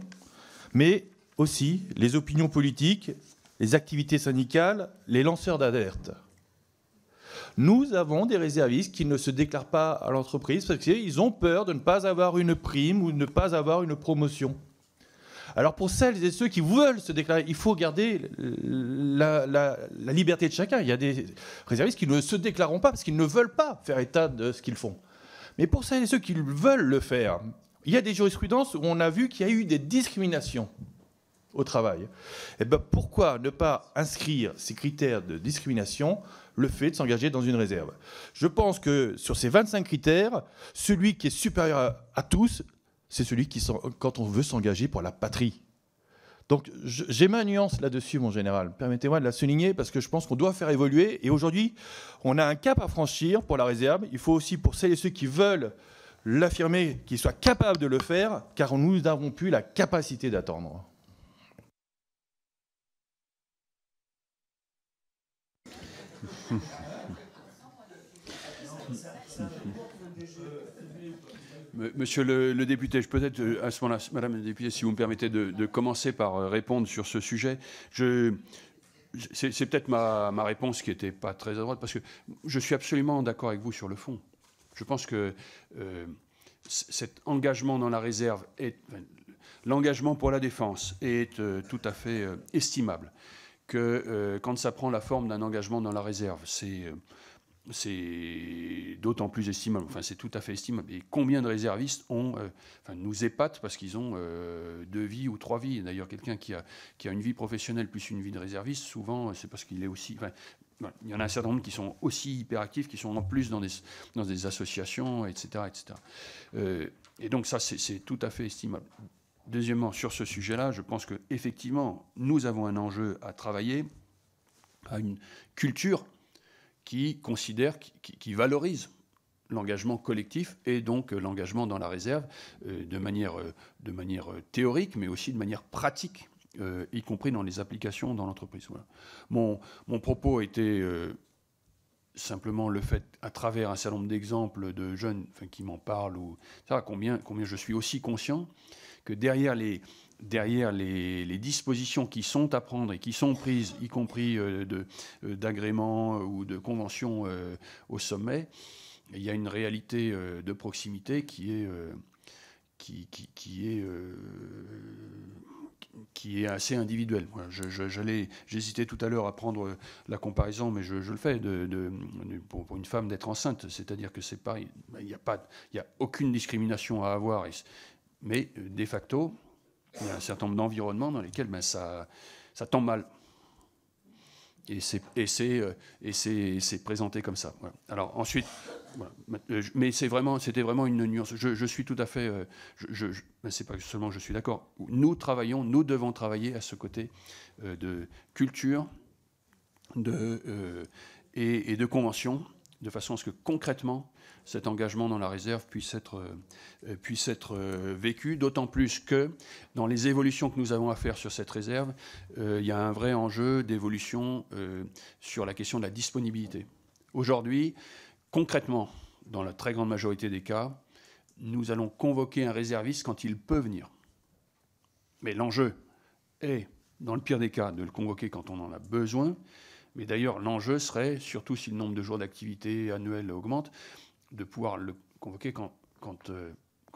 mais aussi les opinions politiques, les activités syndicales, les lanceurs d'alerte. Nous avons des réservistes qui ne se déclarent pas à l'entreprise parce qu'ils ont peur de ne pas avoir une prime ou de ne pas avoir une promotion. Alors pour celles et ceux qui veulent se déclarer, il faut garder la liberté de chacun. Il y a des réservistes qui ne se déclareront pas parce qu'ils ne veulent pas faire état de ce qu'ils font. Mais pour celles et ceux qui veulent le faire, il y a des jurisprudences où on a vu qu'il y a eu des discriminations au travail. Et ben pourquoi ne pas inscrire ces critères de discrimination, le fait de s'engager dans une réserve? Je pense que sur ces 25 critères, celui qui est supérieur à tous, c'est celui qui, quand on veut s'engager pour la patrie. Donc j'ai ma nuance là-dessus, mon général. Permettez-moi de la souligner parce que je pense qu'on doit faire évoluer. Et aujourd'hui, on a un cap à franchir pour la réserve. Il faut aussi, pour celles et ceux qui veulent l'affirmer, qu'ils soient capables de le faire, car nous n'avons plus la capacité d'attendre. Monsieur le député, je peut-être à ce moment-là, Madame la députée, si vous me permettez de commencer par répondre sur ce sujet. C'est peut-être ma réponse qui n'était pas très à droite, parce que je suis absolument d'accord avec vous sur le fond. Je pense que cet engagement dans la réserve, l'engagement pour la défense est tout à fait estimable. Que quand ça prend la forme d'un engagement dans la réserve, c'est d'autant plus estimable, enfin c'est tout à fait estimable. Et combien de réservistes nous épatent parce qu'ils ont 2 vies ou 3 vies. D'ailleurs, quelqu'un qui a une vie professionnelle plus une vie de réserviste, souvent c'est parce qu'il est aussi... il y en a un certain nombre qui sont aussi hyperactifs, qui sont en plus dans des associations, etc. etc. Et donc ça, c'est tout à fait estimable. Deuxièmement, sur ce sujet-là, je pense qu'effectivement, nous avons un enjeu à travailler, à une culture qui considère, qui valorise l'engagement collectif et donc l'engagement dans la réserve de manière théorique, mais aussi de manière pratique, y compris dans les applications dans l'entreprise. Voilà. Mon propos était simplement le fait, à travers un certain nombre d'exemples de jeunes qui m'en parlent, combien je suis aussi conscient que derrière les dispositions qui sont à prendre et qui sont prises, y compris d'agréments ou de conventions au sommet, il y a une réalité de proximité qui est qui est assez individuel. Voilà, j'hésitais tout à l'heure à prendre la comparaison, mais je le fais, pour une femme d'être enceinte. C'est-à-dire que c'est pareil, il n'y a aucune discrimination à avoir, mais de facto, il y a un certain nombre d'environnements dans lesquels ça tombe mal. Et c'est présenté comme ça. Voilà. Alors ensuite, voilà. Mais c'était vraiment une nuance. Je suis tout à fait. C'est pas seulement je suis d'accord. Nous devons travailler à ce côté de culture, et de convention, de façon à ce que concrètement cet engagement dans la réserve puisse être vécu, d'autant plus que dans les évolutions que nous avons à faire sur cette réserve, il y a un vrai enjeu d'évolution sur la question de la disponibilité. Aujourd'hui, concrètement, dans la très grande majorité des cas, nous allons convoquer un réserviste quand il peut venir. Mais l'enjeu est, dans le pire des cas, de le convoquer quand on en a besoin. Mais d'ailleurs, l'enjeu serait, surtout si le nombre de jours d'activité annuelle augmente, de pouvoir le convoquer quand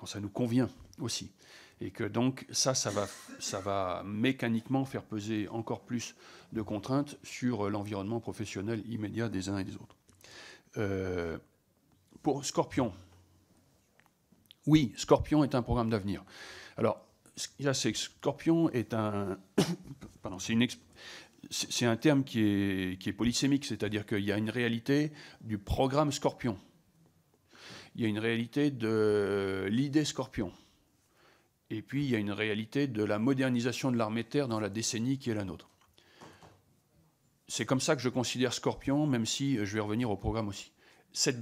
ça nous convient aussi. Et que donc, ça va mécaniquement faire peser encore plus de contraintes sur l'environnement professionnel immédiat des uns et des autres. Pour Scorpion, oui, Scorpion est un programme d'avenir. Alors, ce qu'il y a, c'est que Scorpion est un... Pardon, c'est un terme qui est polysémique, c'est-à-dire qu'il y a une réalité du programme Scorpion. Il y a une réalité de l'idée Scorpion. Et puis, il y a une réalité de la modernisation de l'armée de terre dans la décennie qui est la nôtre. C'est comme ça que je considère Scorpion, même si je vais revenir au programme aussi. Cette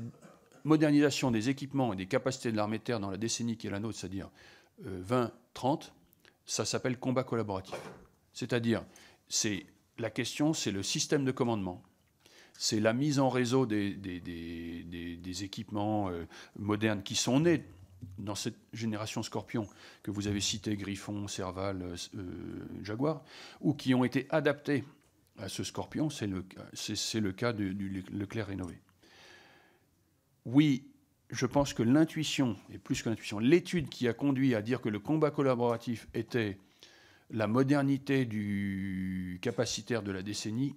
modernisation des équipements et des capacités de l'armée de terre dans la décennie qui est la nôtre, c'est-à-dire 20-30, ça s'appelle combat collaboratif. C'est-à-dire, la question, c'est le système de commandement. C'est la mise en réseau des équipements modernes qui sont nés dans cette génération Scorpion que vous avez cité, Griffon, Serval, Jaguar, ou qui ont été adaptés à ce Scorpion. C'est le cas du Leclerc rénové. Oui, je pense que l'intuition, et plus que l'intuition, l'étude qui a conduit à dire que le combat collaboratif était la modernité du capacitaire de la décennie,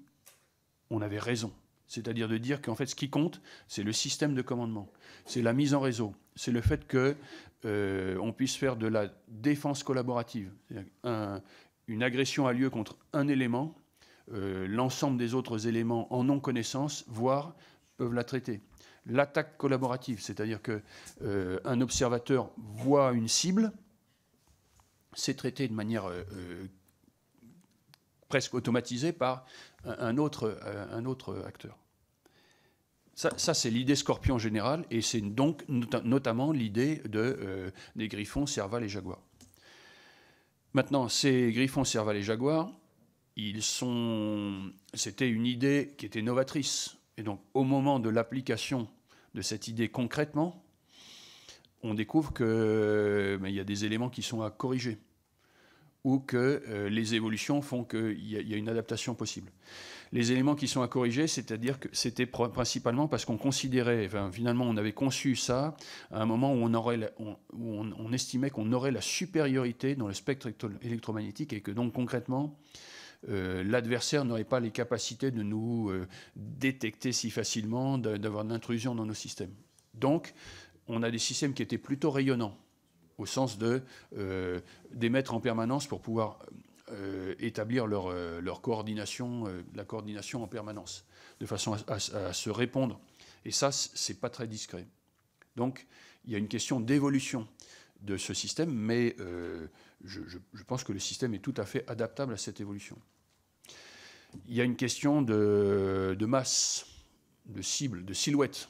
on avait raison. C'est-à-dire de dire qu'en fait, ce qui compte, c'est le système de commandement, c'est la mise en réseau, c'est le fait qu'on puisse faire de la défense collaborative. Une agression a lieu contre un élément, l'ensemble des autres éléments en non-connaissance, voire peuvent la traiter. L'attaque collaborative, c'est-à-dire qu'un observateur voit une cible, c'est traité de manière presque automatisée par un autre acteur. Ça c'est l'idée Scorpion générale, et c'est donc notamment l'idée des Griffons, Serval et Jaguar. Maintenant, ces Griffons, Serval et Jaguar, c'était une idée qui était novatrice. Et donc, au moment de l'application de cette idée concrètement, on découvre qu'il y a des éléments qui sont à corriger, ou que les évolutions font qu'il y a une adaptation possible. Les éléments qui sont à corriger, c'est-à-dire que c'était principalement parce qu'on considérait, finalement on avait conçu ça à un moment où on estimait qu'on aurait la supériorité dans le spectre électromagnétique, et que donc concrètement, l'adversaire n'aurait pas les capacités de nous détecter si facilement, d'avoir de l'intrusion dans nos systèmes. Donc, on a des systèmes qui étaient plutôt rayonnants, au sens d'émettre en permanence pour pouvoir établir leur coordination, la coordination en permanence, de façon à se répondre. Et ça, c'est pas très discret. Donc, il y a une question d'évolution de ce système, mais je pense que le système est tout à fait adaptable à cette évolution. Il y a une question de masse, de cible, de silhouette.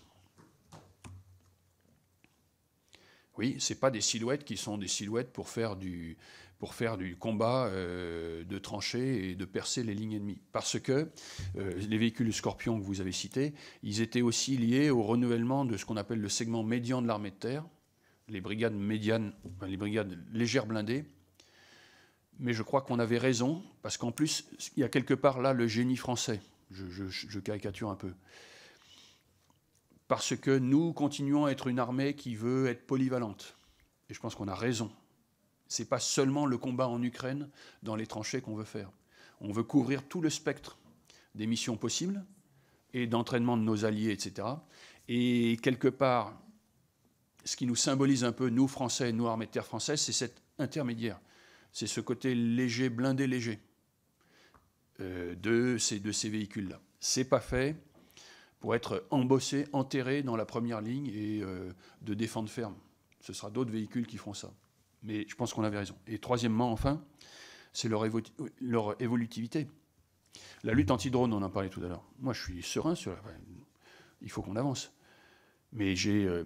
Oui, ce n'est pas des silhouettes qui sont des silhouettes pour faire du combat de tranchées et de percer les lignes ennemies. Parce que les véhicules Scorpion que vous avez cités, ils étaient aussi liés au renouvellement de ce qu'on appelle le segment médian de l'armée de terre, les brigades médianes, les brigades légères blindées. Mais je crois qu'on avait raison, parce qu'en plus, il y a quelque part là le génie français. Je caricature un peu. Parce que nous continuons à être une armée qui veut être polyvalente. Et je pense qu'on a raison. Ce n'est pas seulement le combat en Ukraine dans les tranchées qu'on veut faire. On veut couvrir tout le spectre des missions possibles et d'entraînement de nos alliés, etc. Et quelque part, ce qui nous symbolise un peu, nous Français, nous armées de terre française, c'est cet intermédiaire. C'est ce côté léger, blindé léger de ces véhicules-là. C'est pas fait pour être embossé, enterré dans la première ligne et de défendre ferme. Ce sera d'autres véhicules qui feront ça. Mais je pense qu'on avait raison. Et troisièmement, enfin, c'est leur évolutivité. La lutte anti-drone, on en parlait tout à l'heure. Moi, je suis serein sur il faut qu'on avance. Mais j'ai...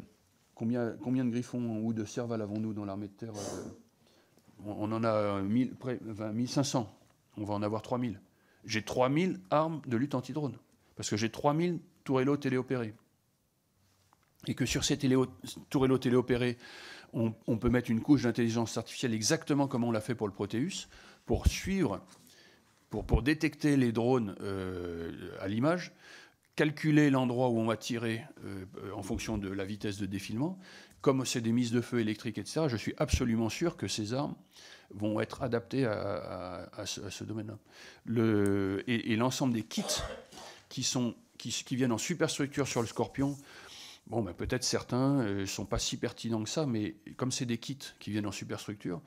combien de Griffons ou de Serval avons-nous dans l'armée de terre On en a 1500. On va en avoir 3000. J'ai 3000 armes de lutte anti-drone. Parce que j'ai 3000 tourellos téléopérés. Et que sur ces tourellos téléopérés, on peut mettre une couche d'intelligence artificielle exactement comme on l'a fait pour le Proteus, pour suivre, pour détecter les drones à l'image, calculer l'endroit où on va tirer en fonction de la vitesse de défilement. Comme c'est des mises de feu électriques, etc., je suis absolument sûr que ces armes vont être adaptées à ce domaine-là. Et l'ensemble des kits qui viennent en superstructure sur le Scorpion, bon, ben, peut-être certains ne sont pas si pertinents que ça, mais comme c'est des kits qui viennent en superstructure,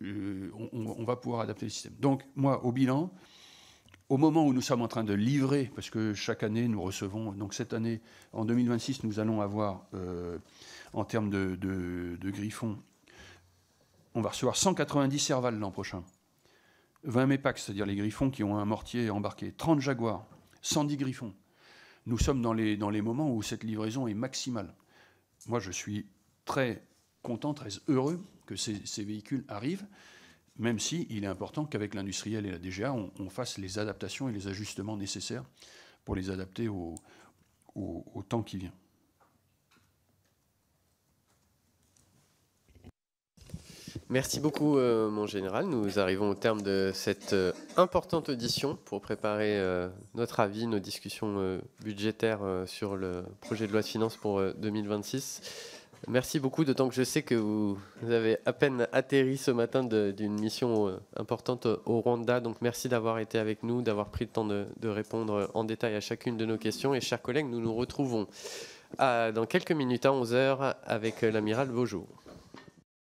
on va pouvoir adapter le système. Donc, moi, au bilan, au moment où nous sommes en train de livrer, parce que chaque année, nous recevons, donc cette année, en 2026, nous allons avoir, en termes de Griffons, on va recevoir 190 Serval l'an prochain, 20 MEPAC, c'est-à-dire les Griffons qui ont un mortier embarqué, 30 Jaguars, 110 Griffons. Nous sommes dans les moments où cette livraison est maximale. Moi, je suis très content, très heureux que ces véhicules arrivent, même si il est important qu'avec l'industriel et la DGA, on fasse les adaptations et les ajustements nécessaires pour les adapter au temps qui vient. Merci beaucoup, mon général. Nous arrivons au terme de cette importante audition pour préparer notre avis, nos discussions budgétaires sur le projet de loi de finances pour 2026. Merci beaucoup, d'autant que je sais que vous avez à peine atterri ce matin d'une mission importante au Rwanda. Donc merci d'avoir été avec nous, d'avoir pris le temps de répondre en détail à chacune de nos questions. Et chers collègues, nous nous retrouvons dans quelques minutes à 11h avec l'amiral Beaujour.